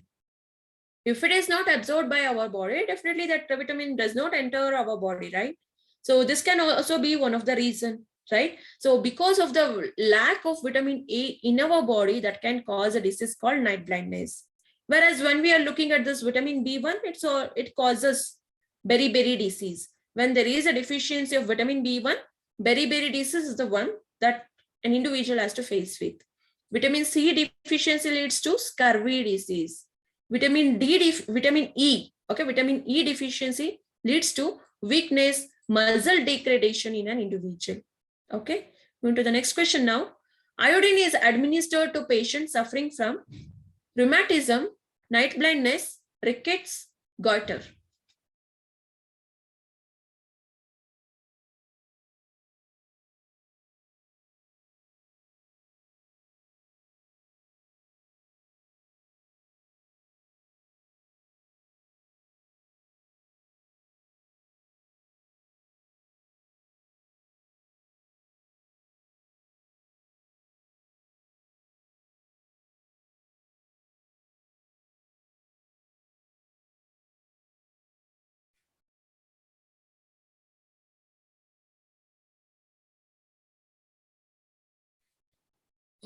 If it is not absorbed by our body, definitely that vitamin does not enter our body, right? So this can also be one of the reason, right? So because of the lack of vitamin A in our body, that can cause a disease called night blindness. Whereas when we are looking at this vitamin B1, it causes beriberi disease. When there is a deficiency of vitamin B1, beriberi disease is the one that an individual has to face with. Vitamin C deficiency leads to scurvy disease. Vitamin E, okay, vitamin E deficiency leads to weakness, muscle degradation in an individual. Okay, going to the next question now. Iodine is administered to patients suffering from rheumatism, night blindness, rickets, goiter.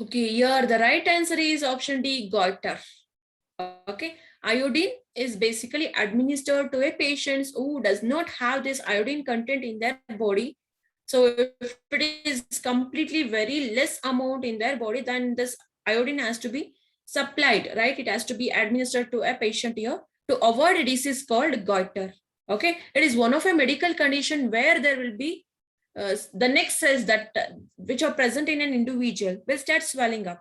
Okay, here the right answer is option D, goiter. Okay, iodine is basically administered to a patient who does not have this iodine content in their body. So if it is completely very less amount in their body, then this iodine has to be supplied, right? It has to be administered to a patient here to avoid a disease called goiter. Okay, it is one of a medical condition where there will be the neck cells that which are present in an individual will start swelling up.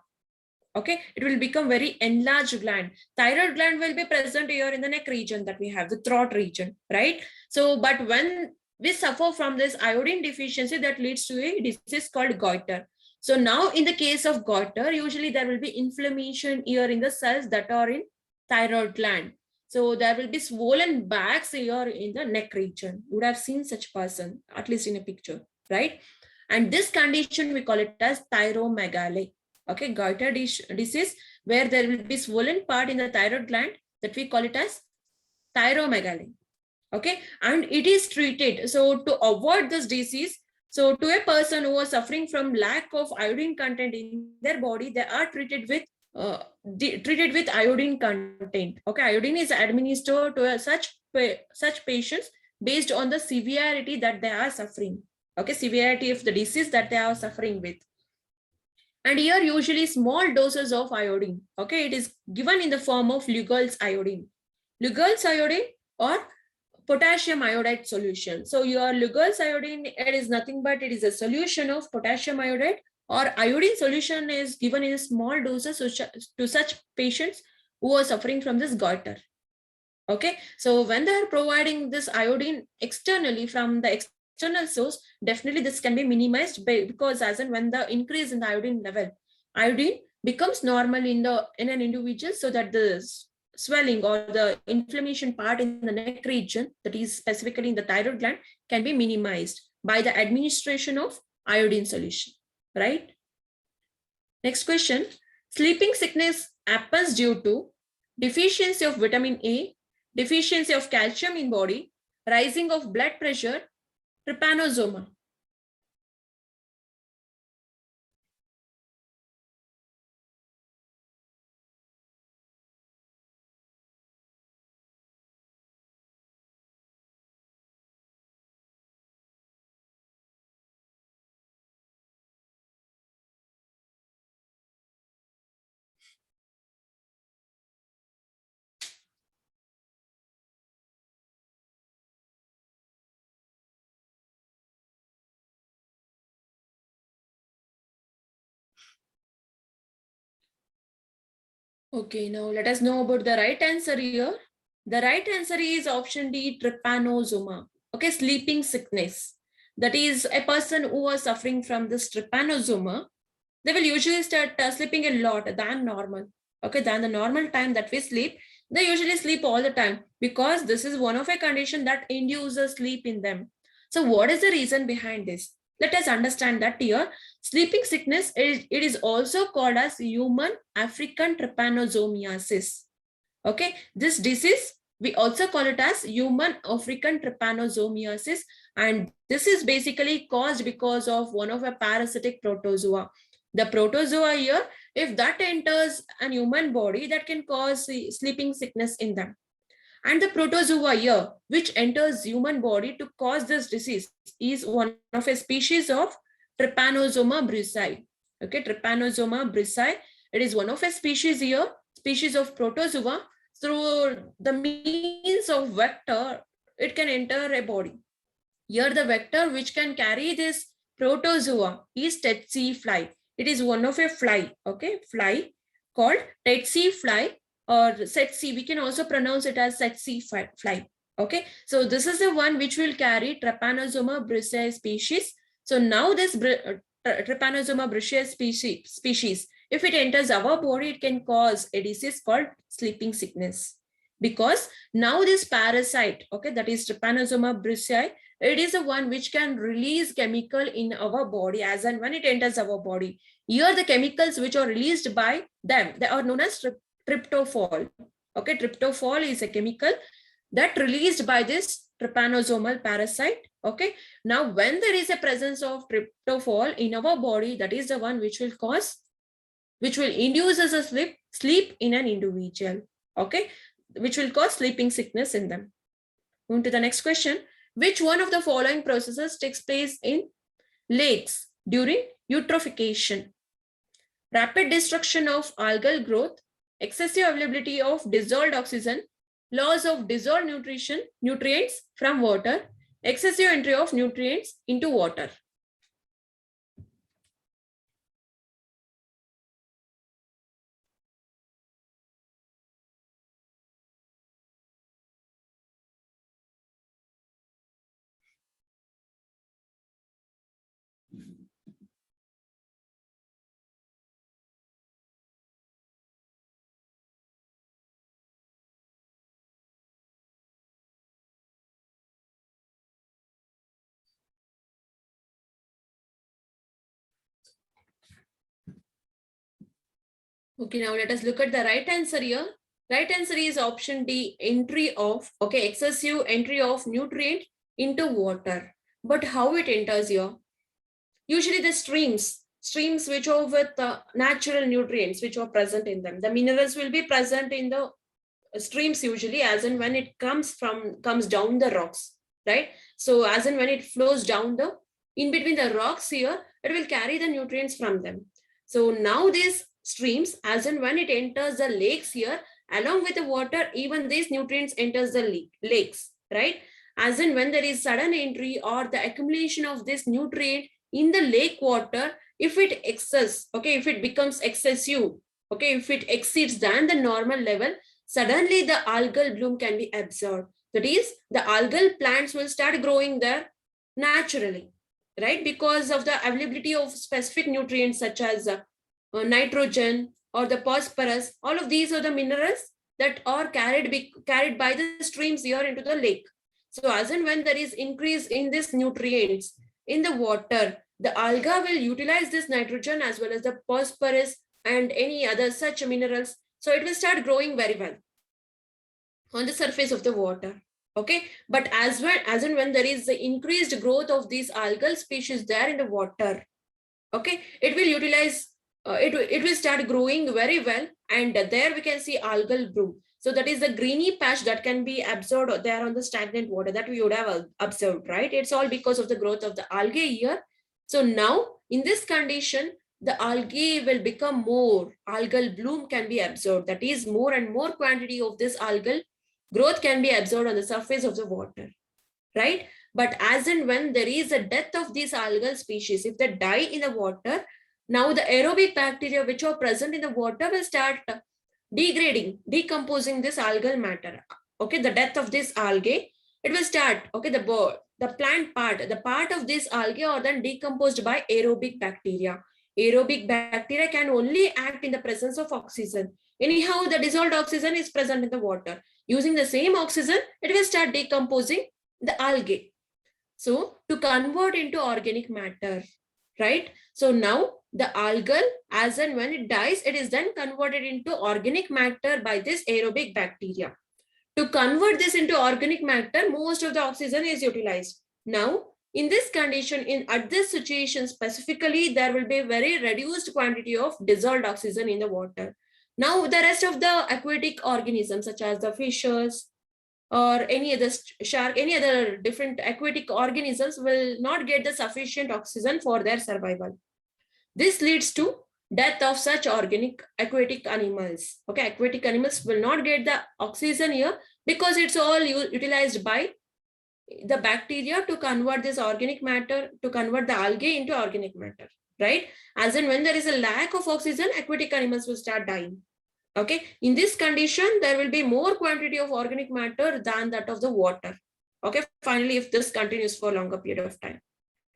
Okay, it will become very enlarged gland. Thyroid gland will be present here in the neck region that we have, the throat region, right? So, but when we suffer from this iodine deficiency, that leads to a disease called goiter. So now in the case of goiter, usually there will be inflammation here in the cells that are in thyroid gland. So there will be swollen bags here in the neck region. You would have seen such person, at least in a picture. right? And this condition we call it as thyromegaly. Okay, goiter disease, where there will be swollen part in the thyroid gland, that we call it as thyromegaly. Okay, and it is treated. So to avoid this disease, so to a person who is suffering from lack of iodine content in their body, they are treated with uh, iodine content. Okay, iodine is administered to such patients based on the severity that they are suffering. Okay, severity of the disease that they are suffering with. And here usually small doses of iodine. Okay, it is given in the form of Lugol's iodine. Lugol's iodine or potassium iodide solution. So your Lugol's iodine, it is nothing but it is a solution of potassium iodide, or iodine solution is given in small doses to such patients who are suffering from this goiter. Okay, so when they are providing this iodine externally from the external source, definitely this can be minimized because as and when the increase in the iodine level, iodine becomes normal in an individual, so that the swelling or the inflammation part in the neck region, that is specifically in the thyroid gland, can be minimized by the administration of iodine solution, right? Next question. Sleeping sickness happens due to deficiency of vitamin A, deficiency of calcium in body, rising of blood pressure, trypanosoma. Okay, now let us know about the right answer here. The right answer is option D, trypanosoma. Okay, sleeping sickness. That is a person who was suffering from this trypanosoma. They will usually start sleeping a lot than normal. Okay, than the normal time that we sleep. They usually sleep all the time because this is one of a condition that induces sleep in them. So what is the reason behind this? Let us understand that here. Sleeping sickness, it is also called as human African trypanosomiasis. Okay, this disease, we also call it as human African trypanosomiasis, and this is basically caused because of one of a parasitic protozoa. The protozoa here, if that enters a human body, that can cause sleeping sickness in them. And the protozoa here, which enters human body to cause this disease, is one of a species of Trypanosoma brucei. Okay, Trypanosoma brucei. It is one of a species here, species of protozoa. Through the means of vector, it can enter a body. Here the vector which can carry this protozoa is tsetse fly. It is one of a fly, okay, fly called tsetse fly or tsetse. We can also pronounce it as tsetse fly. Okay, so this is the one which will carry Trypanosoma brucei species. So now this Trypanosoma brucei species, if it enters our body, it can cause a disease called sleeping sickness. Because now this parasite, okay, that is Trypanosoma brucei, it is the one which can release chemical in our body as and when it enters our body. Here the chemicals which are released by them, they are known as tryptophol. Okay, tryptophol is a chemical that released by this trypanosomal parasite. Okay, now when there is a presence of tryptophol in our body, that is the one which will induce us a sleep in an individual. Okay, which will cause sleeping sickness in them. Moving to the next question. Which one of the following processes takes place in lakes during eutrophication? Rapid destruction of algal growth, excessive availability of dissolved oxygen, loss of dissolved nutrients from water, excessive entry of nutrients into water. Okay, now let us look at the right answer here. Right answer is option D, entry of, okay, excessive entry of nutrient into water. But how it enters here? Usually the streams which are with natural nutrients which are present in them. The minerals will be present in the streams usually as and when it comes down the rocks, right? So as and when it flows down the in between the rocks here, it will carry the nutrients from them. So now these streams, as and when it enters the lakes here, along with the water, even these nutrients enters the lakes, right? As and when there is sudden entry or the accumulation of this nutrient in the lake water, if it excess, okay, if it becomes excessive, okay, if it exceeds than the normal level, suddenly the algal bloom can be observed. That is, the algal plants will start growing there naturally, right? Because of the availability of specific nutrients such as nitrogen or the phosphorus. All of these are the minerals that are carried by the streams here into the lake. So as and when there is increase in these nutrients in the water, the alga will utilize this nitrogen as well as the phosphorus and any other such minerals. So it will start growing very well on the surface of the water. Okay, but as and when there is the increased growth of these algal species there in the water, okay, it will utilize it will start growing very well, and there we can see algal bloom. So that is the greeny patch that can be absorbed there on the stagnant water that we would have observed, right? It's all because of the growth of the algae here. So now in this condition, the algae will become more, algal bloom can be absorbed. That is, more and more quantity of this algal growth can be absorbed on the surface of the water, right? But as and when there is a death of these algal species, if they die in the water, now the aerobic bacteria which are present in the water will start degrading, decomposing this algal matter. Okay, the death of this algae, it will start, okay, the plant part, the part of this algae are then decomposed by aerobic bacteria. Aerobic bacteria can only act in the presence of oxygen. Anyhow, the dissolved oxygen is present in the water. Using the same oxygen, it will start decomposing the algae. So to convert into organic matter, right? So now the algal, as and when it dies, it is then converted into organic matter by this aerobic bacteria. To convert this into organic matter, most of the oxygen is utilized. Now, in this condition, at this situation specifically, there will be a very reduced quantity of dissolved oxygen in the water. Now, the rest of the aquatic organisms, such as the fishes, or any other shark, any other different aquatic organisms will not get the sufficient oxygen for their survival. This leads to death of such organic aquatic animals. Okay, aquatic animals will not get the oxygen here because it's all utilized by the bacteria to convert this organic matter, to convert the algae into organic matter, right? As and when there is a lack of oxygen, aquatic animals will start dying. Okay, in this condition, there will be more quantity of organic matter than that of the water. Okay, finally, if this continues for a longer period of time.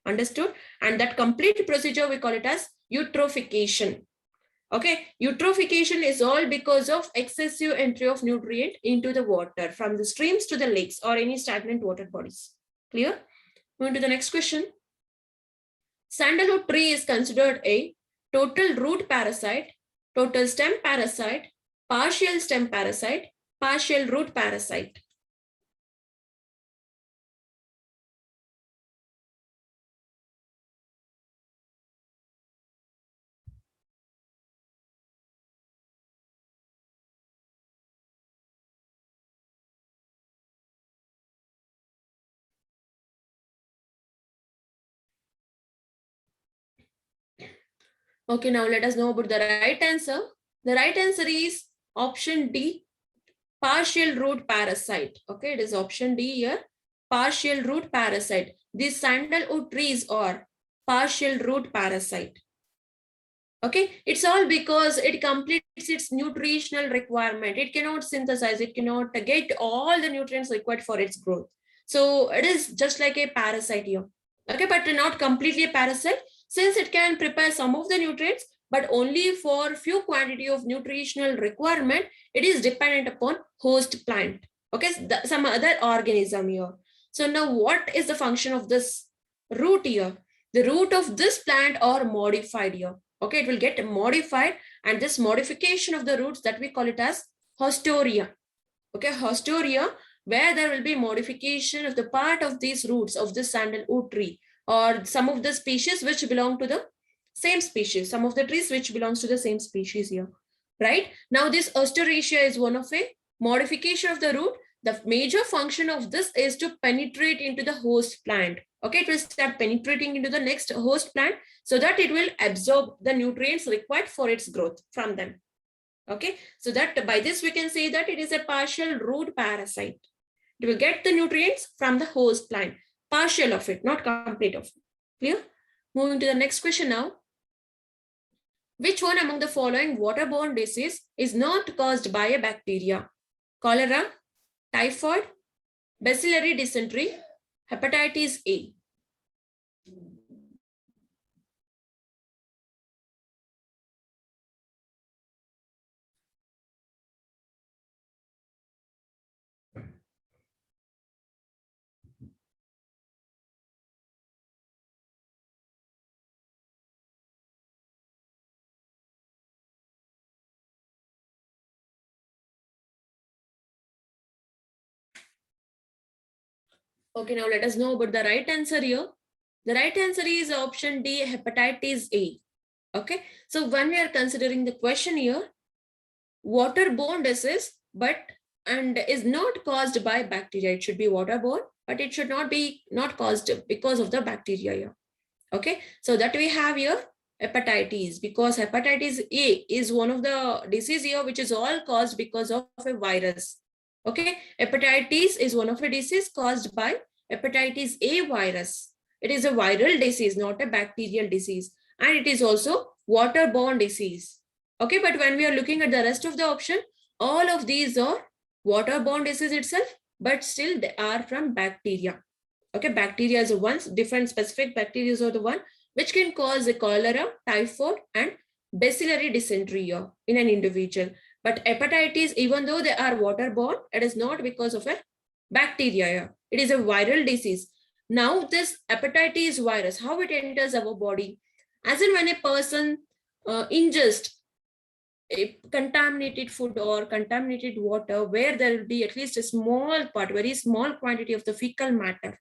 Understood? And that complete procedure, we call it as eutrophication. Okay, eutrophication is all because of excessive entry of nutrient into the water from the streams to the lakes or any stagnant water bodies. Clear? Moving to the next question. Sandalwood tree is considered a total root parasite, total stem parasite, partial stem parasite, partial root parasite. Okay, now let us know about the right answer. The right answer is option D, partial root parasite. Okay, it is option D here, partial root parasite. These sandalwood trees are partial root parasite. Okay, it's all because it completes its nutritional requirement. It cannot synthesize, it cannot get all the nutrients required for its growth. So it is just like a parasite here. Okay, but not completely a parasite, since it can prepare some of the nutrients, but only for few quantity of nutritional requirement. It is dependent upon host plant. Okay, some other organism here. So now what is the function of this root here? The root of this plant are modified here. Okay, it will get modified And this modification of the roots, that we call it as hostoria. Okay, hostoria, where there will be modification of the part of these roots of the sandalwood tree, or some of the species which belong to the same species, some of the trees which belongs to the same species here, right? Now this osteoracia is one of a modification of the root. The major function of this is to penetrate into the host plant. Okay, it will start penetrating into the next host plant so that it will absorb the nutrients required for its growth from them. Okay, so that by this we can say that it is a partial root parasite. It will get the nutrients from the host plant, partial of it, not complete of it. Clear? Moving to the next question now. Which one among the following waterborne disease is not caused by a bacteria? Cholera, typhoid, bacillary dysentery, hepatitis A. Okay, now let us know about the right answer here. The right answer is option D, hepatitis A. Okay, so when we are considering the question here, waterborne disease, and is not caused by bacteria. It should be waterborne, but it should not be not caused because of the bacteria here. Okay, so that we have here hepatitis, because hepatitis A is one of the disease here which is all caused because of a virus. Okay, hepatitis is one of a disease caused by hepatitis A virus. It is a viral disease, not a bacterial disease, and it is also waterborne disease. Okay, but when we are looking at the rest of the option, all of these are waterborne disease itself, but still they are from bacteria. Okay, bacteria is the ones, different specific bacteria are the one which can cause a cholera, typhoid, and bacillary dysentery in an individual. But hepatitis, even though they are waterborne, it is not because of a bacteria. It is a viral disease. Now, this hepatitis virus, how it enters our body, as in when a person ingests a contaminated food or contaminated water, where there will be at least a small part, very small quantity of the fecal matter.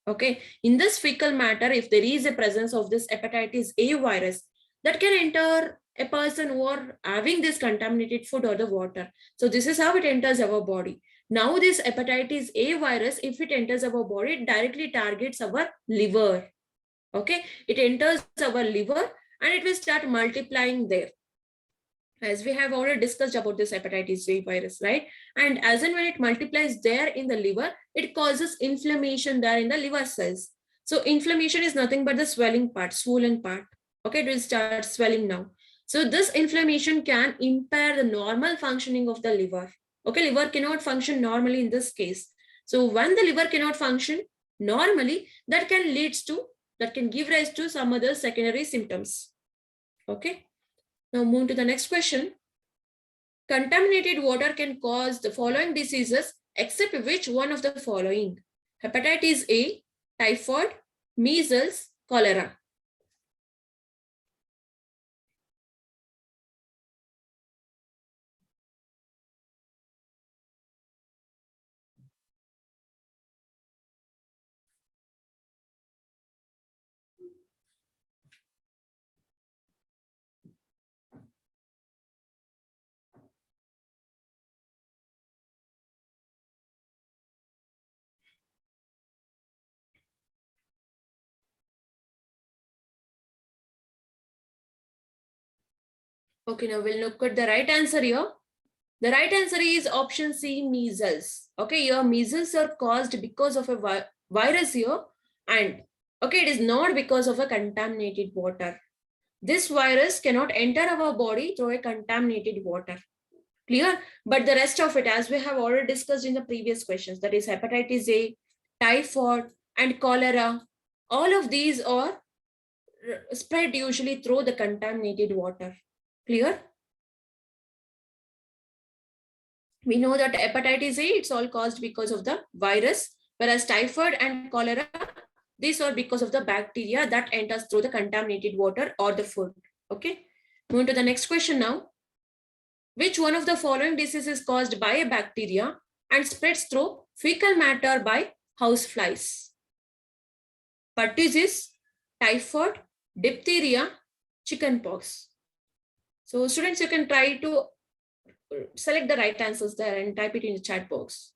Okay, in this fecal matter, if there is a presence of this hepatitis A virus, that can enter a person who are having this contaminated food or the water. So this is how it enters our body. Now this hepatitis A virus, if it enters our body, it directly targets our liver. Okay, it enters our liver and it will start multiplying there. As we have already discussed about this hepatitis A virus, right? And as and when it multiplies there in the liver, it causes inflammation there in the liver cells. So inflammation is nothing but the swelling part, swollen part. Okay, it will start swelling now. So this inflammation can impair the normal functioning of the liver. Okay, liver cannot function normally in this case. So when the liver cannot function normally, that can give rise to some other secondary symptoms. Okay. Now move to the next question. Contaminated water can cause the following diseases except which one of the following? Hepatitis A, typhoid, measles, cholera. Okay, now we'll look at the right answer here. The right answer is option C, measles. Okay, your measles are caused because of a virus here, and okay, it is not because of a contaminated water. This virus cannot enter our body through a contaminated water. Clear? But the rest of it, as we have already discussed in the previous questions, that is hepatitis A, typhoid, and cholera, all of these are spread usually through the contaminated water. Clear? We know that hepatitis A, it's all caused because of the virus, whereas typhoid and cholera, these are because of the bacteria that enters through the contaminated water or the food. Okay. Moving to the next question now. Which one of the following diseases is caused by a bacteria and spreads through fecal matter by houseflies? Pertussis, typhoid, diphtheria, chickenpox. So students, you can try to select the right answers there and type it in the chat box.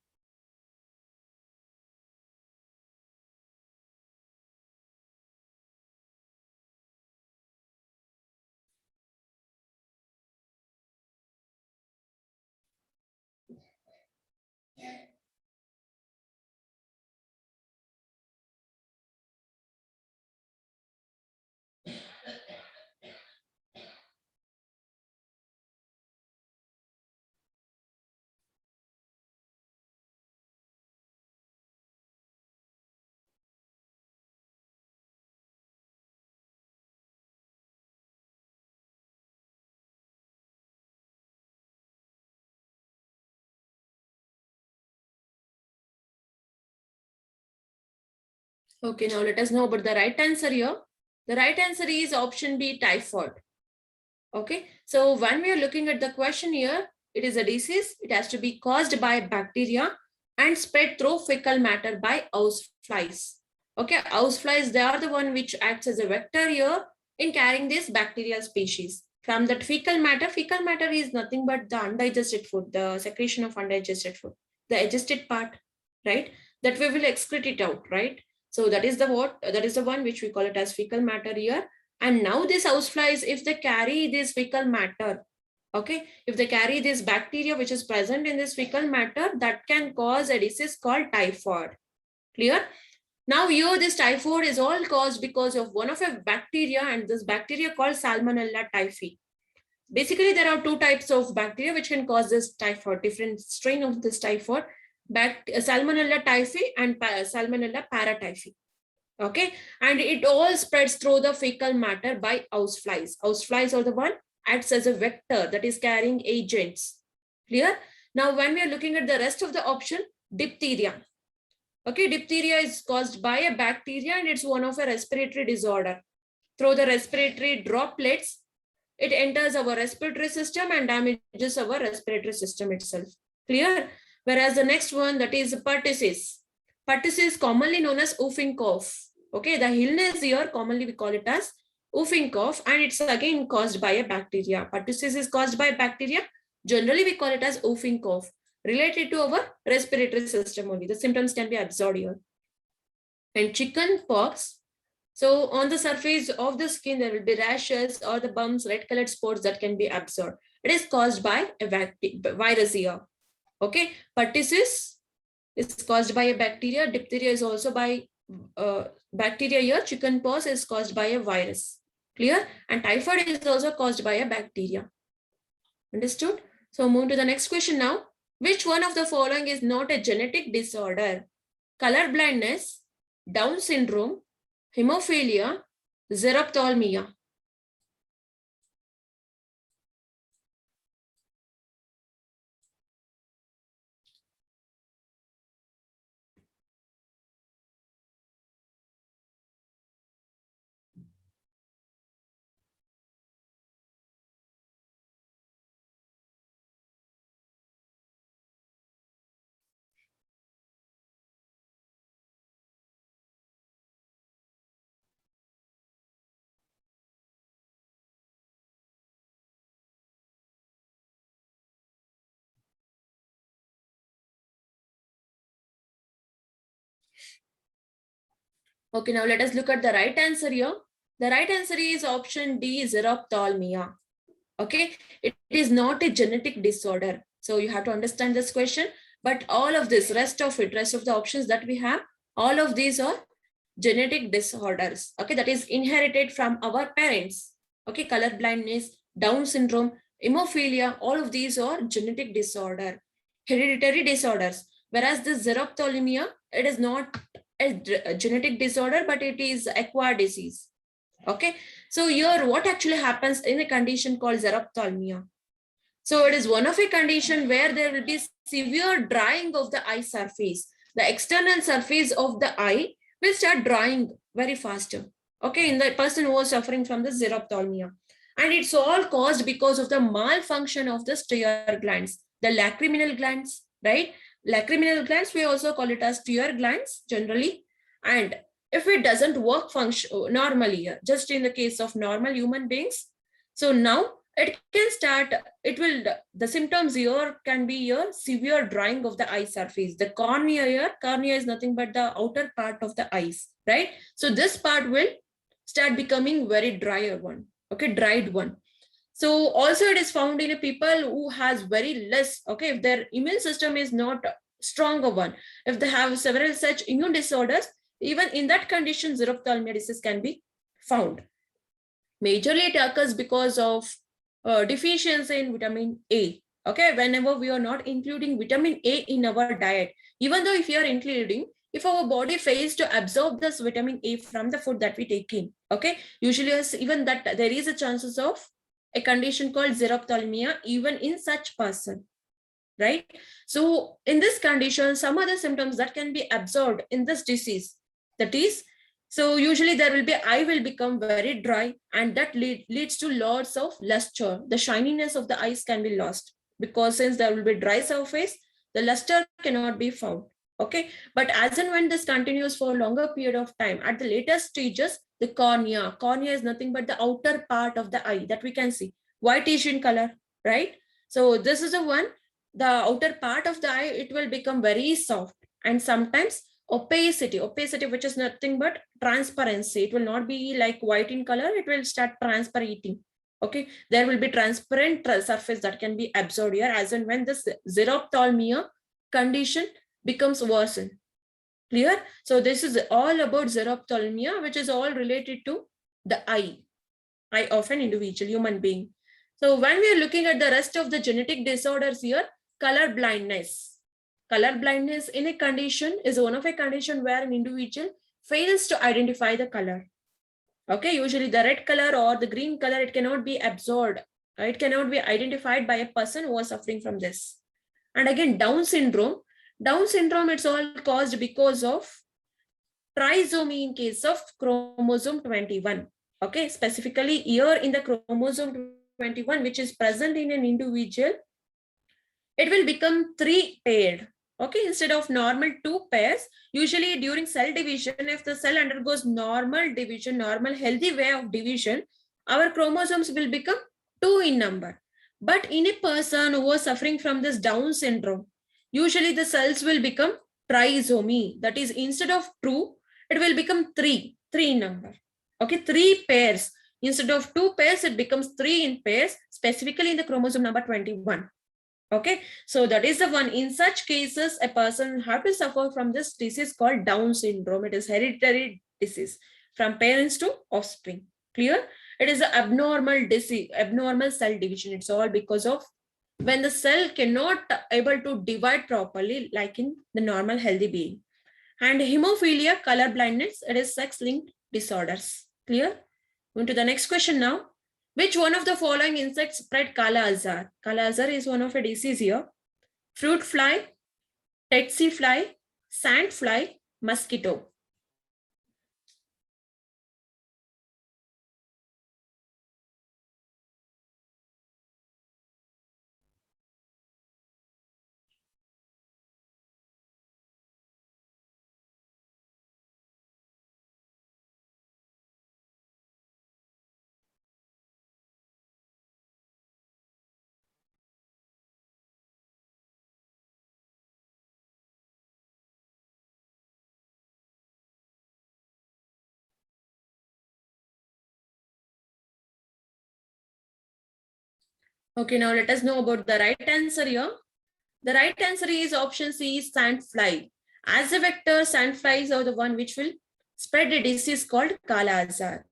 Okay, now let us know about the right answer here. The right answer is option B, typhoid. Okay, so when we are looking at the question here, it is a disease. It has to be caused by bacteria and spread through fecal matter by house flies. Okay, house flies, they are the one which acts as a vector here in carrying this bacterial species. From that fecal matter is nothing but the undigested food, the secretion of undigested food, the digested part, right? That we will excrete it out, right? So that is the one which we call it as fecal matter here. And now these houseflies, if they carry this fecal matter, okay, if they carry this bacteria which is present in this fecal matter, that can cause a disease called typhoid. Clear? Now here this typhoid is all caused because of one of a bacteria, and this bacteria called Salmonella typhi. Basically, there are two types of bacteria which can cause this typhoid, different strain of this typhoid, Salmonella typhi and Salmonella paratyphi. Okay, and it all spreads through the fecal matter by houseflies. Houseflies are the one acts as a vector that is carrying agents. Clear? Now, when we are looking at the rest of the option, diphtheria. Okay, diphtheria is caused by a bacteria and it's one of a respiratory disorder. Through the respiratory droplets, it enters our respiratory system and damages our respiratory system itself. Clear? Whereas the next one, that is pertussis. Pertussis, commonly known as whooping cough. Okay, the illness here, commonly we call it as whooping cough, and it's again caused by a bacteria. Pertussis is caused by bacteria. Generally, we call it as whooping cough, related to our respiratory system only. The symptoms can be observed here. And chicken pox. So on the surface of the skin, there will be rashes or the bumps, red colored spots that can be observed. It is caused by a virus here. Okay, pertussis is caused by a bacteria. Diphtheria is also by bacteria here. Chickenpox is caused by a virus. Clear? And typhoid is also caused by a bacteria. Understood? So move to the next question now. Which one of the following is not a genetic disorder? Color blindness, Down syndrome, hemophilia, xerophthalmia. Okay, now let us look at the right answer here. The right answer is option D, xerophthalmia. Okay, it is not a genetic disorder. So you have to understand this question. But all of this, rest of the options that we have, all of these are genetic disorders. Okay, that is inherited from our parents. Okay, color blindness, Down syndrome, hemophilia, all of these are genetic disorder, hereditary disorders. Whereas the xerophthalmia, it is not a genetic disorder, but it is acquired disease. Okay, so here what actually happens in a condition called xerophthalmia? So it is one of a condition where there will be severe drying of the eye surface. The external surface of the eye will start drying very fast. Okay, in the person who was suffering from the xerophthalmia. And it's all caused because of the malfunction of the tear glands, the lacriminal glands, right? Lacriminal glands, we also call it as tear glands generally. And if it doesn't work function normally, just in the case of normal human beings, so now it can start, the symptoms here can be a severe drying of the eye surface. The cornea here, cornea is nothing but the outer part of the eyes, right? So this part will start becoming very drier one, okay, dried one. So also it is found in a people who has very less, okay, if their immune system is not stronger one, if they have several such immune disorders, even in that condition, xerophthalmia disease can be found. Majorly it occurs because of deficiency in vitamin A. Okay, whenever we are not including vitamin A in our diet, even though if you are including, if our body fails to absorb this vitamin A from the food that we take in, okay, usually even that there is a chances of a condition called xerophthalmia even in such person, right? So in this condition, some other symptoms that can be absorbed in this disease, that is, so usually there will be, eye will become very dry, and that leads to loss of luster. The shininess of the eyes can be lost, because since there will be dry surface, the luster cannot be found. Okay, but as and when this continues for a longer period of time, at the later stages, the cornea is nothing but the outer part of the eye that we can see, whitish in color, right? So this is the one, the outer part of the eye, it will become very soft, and sometimes opacity, which is nothing but transparency. It will not be like white in color, it will start transpirating. Okay, there will be transparent surface that can be absorbed here as and when this xerophthalmia condition becomes worsened. Clear? So this is all about xerophthalmia, which is all related to the eye of an individual human being. So when we are looking at the rest of the genetic disorders here, color blindness. Color blindness in a condition is one of a condition where an individual fails to identify the color. Okay, usually the red color or the green color, it cannot be absorbed. It cannot be identified by a person who is suffering from this. And again, Down syndrome. Down syndrome, it's all caused because of trisomy in case of chromosome 21. Okay, specifically here in the chromosome 21, which is present in an individual, it will become 3-paired. Okay, instead of normal 2 pairs, usually during cell division, if the cell undergoes normal division, normal healthy way of division, our chromosomes will become 2 in number. But in a person who is suffering from this Down syndrome, usually the cells will become trisomy. That is, instead of 2, it will become 3 in number. Okay, 3 pairs. Instead of 2 pairs, it becomes 3 in pairs, specifically in the chromosome number 21. Okay, so that is the one. In such cases, a person have to suffer from this disease called Down syndrome. It is hereditary disease from parents to offspring. Clear? It is an abnormal disease, abnormal cell division. It's all because of when the cell cannot able to divide properly, like in the normal healthy being. And hemophilia, color blindness, it is sex-linked disorders. Clear? Going to the next question now. Which one of the following insects spread Kala Azar? Kala Azar is one of a disease here. Fruit fly, tsetse fly, sand fly, mosquito. Okay, now let us know about the right answer here. The right answer is option C, sandfly. As a vector, sandflies are the one which will spread a disease called Kala Azar.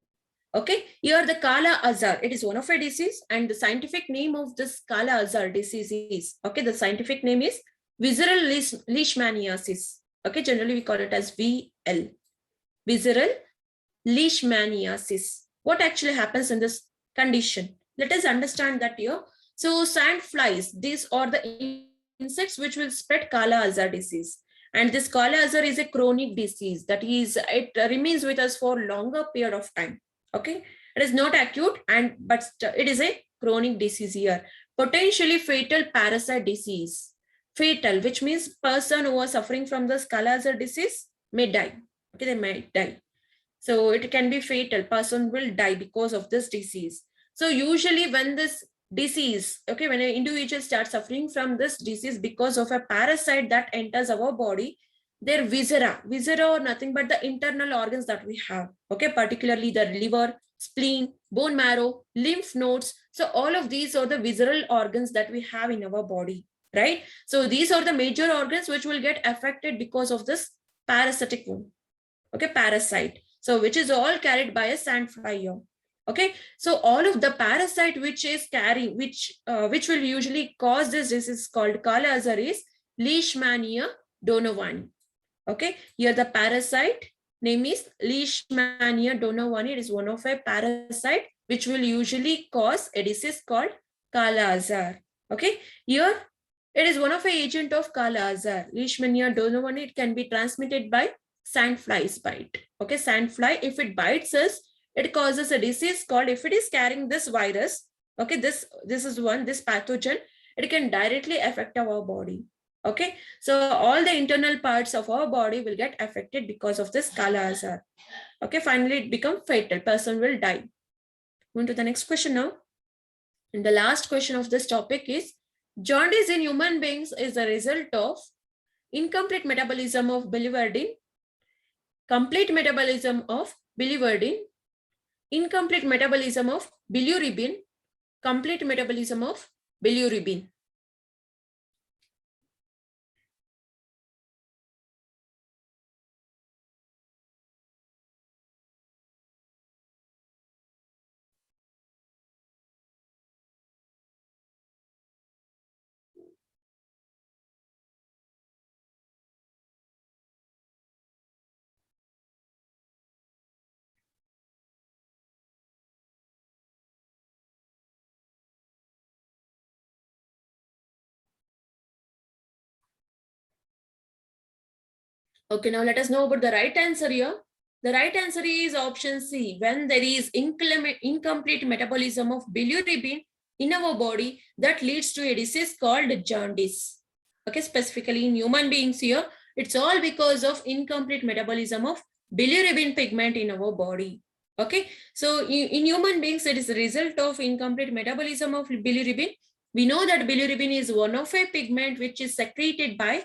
Okay, here the Kala Azar, it is one of a disease, and the scientific name of this Kala Azar disease is, okay, the scientific name is visceral leishmaniasis. Okay, generally we call it as VL, visceral leishmaniasis. What actually happens in this condition? Let us understand that here. So sand flies, these are the insects which will spread Kala Azar disease. And this Kala Azar is a chronic disease, that is, it remains with us for longer period of time. Okay, It is not acute, but it is a chronic disease here. Potentially fatal parasite disease. Fatal, which means person who are suffering from the Scala-Azar disease may die. Okay, they may die. So it can be fatal. Person will die because of this disease. So usually when this disease, okay, when an individual starts suffering from this disease because of a parasite that enters our body, their viscera are nothing but the internal organs that we have, okay, particularly the liver, spleen, bone marrow, lymph nodes. So all of these are the visceral organs that we have in our body, right? So these are the major organs which will get affected because of this parasitic wound, okay, parasite. So which is all carried by a sandfly here. Okay, so all of the parasite which is carrying, which will usually cause this disease called Kala-Azar is Leishmania donovani. Okay, here the parasite name is Leishmania donovani. It is one of a parasite which will usually cause a disease called Kala-Azar. Okay, here it is one of a agent of Kala-Azar. Leishmania donovani, it can be transmitted by sandflies bite. Okay, sandfly, if it bites us, it causes a disease called, if it is carrying this virus, okay, this is one, this pathogen, it can directly affect our body. Okay, so all the internal parts of our body will get affected because of this Kala-Azar. Okay, finally it becomes fatal, person will die. Moving to the next question now. And the last question of this topic is, jaundice in human beings is a result of incomplete metabolism of biliverdin, complete metabolism of biliverdin, incomplete metabolism of bilirubin, complete metabolism of bilirubin. Okay, now let us know about the right answer here. The right answer is option C. When there is incomplete metabolism of bilirubin in our body, that leads to a disease called jaundice. Okay, specifically in human beings here, it's all because of incomplete metabolism of bilirubin pigment in our body. Okay, so in human beings, it is a result of incomplete metabolism of bilirubin. We know that bilirubin is one of a pigment which is secreted by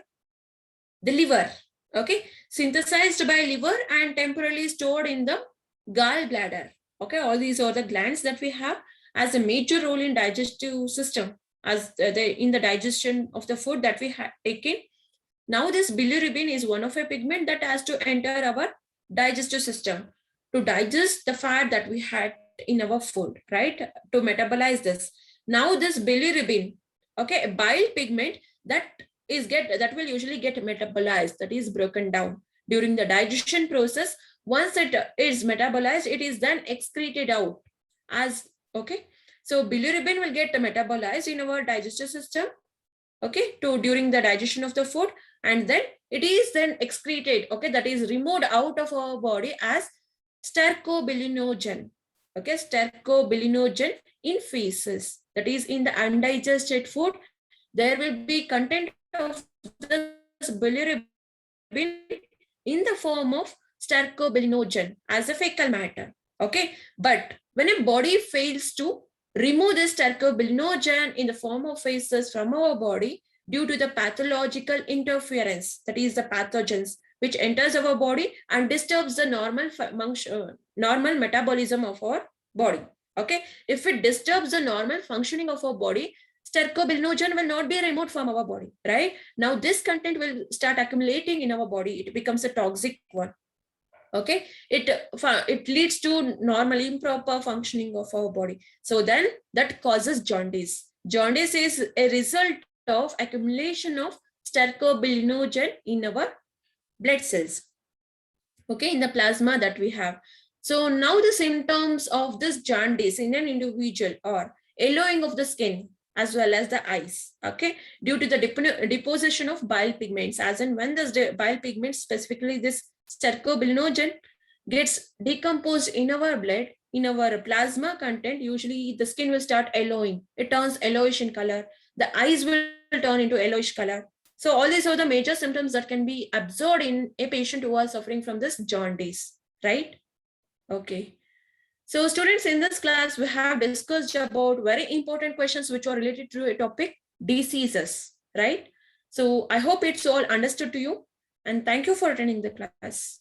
the liver. Okay, synthesized by liver and temporarily stored in the gallbladder. Okay, all these are the glands that we have as a major role in digestive system, as in the digestion of the food that we have taken. Now this bilirubin is one of a pigment that has to enter our digestive system to digest the fat that we had in our food, right? To metabolize this. Now this bilirubin, okay, a bile pigment that will usually get metabolized, that is broken down during the digestion process. Once it is metabolized, it is then excreted out as, okay, so bilirubin will get metabolized in our digestive system, okay, to during the digestion of the food, and then it is then excreted, okay, that is removed out of our body as stercobilinogen, okay, stercobilinogen in feces, that is in the undigested food. There will be content of this bilirubin in the form of stercobilinogen as a fecal matter. Okay, but when a body fails to remove this stercobilinogen in the form of feces from our body due to the pathological interference, that is the pathogens which enters our body and disturbs the normal metabolism of our body. Okay, if it disturbs the normal functioning of our body, stercobilinogen will not be removed from our body, right? Now this content will start accumulating in our body. It becomes a toxic one. Okay, it leads to normal improper functioning of our body. So then that causes jaundice. Jaundice is a result of accumulation of stercobilinogen in our blood cells, okay, in the plasma that we have. So now the symptoms of this jaundice in an individual are yellowing of the skin as well as the eyes, okay, due to the deposition of bile pigments, as in when this bile pigments, specifically this stercobilinogen, gets decomposed in our blood, in our plasma content, usually the skin will start yellowing. It turns yellowish in color. The eyes will turn into yellowish color. So all these are the major symptoms that can be observed in a patient who are suffering from this jaundice, right? Okay. So students, in this class, we have discussed about very important questions which are related to a topic, diseases, right? So I hope it's all understood to you. And thank you for attending the class.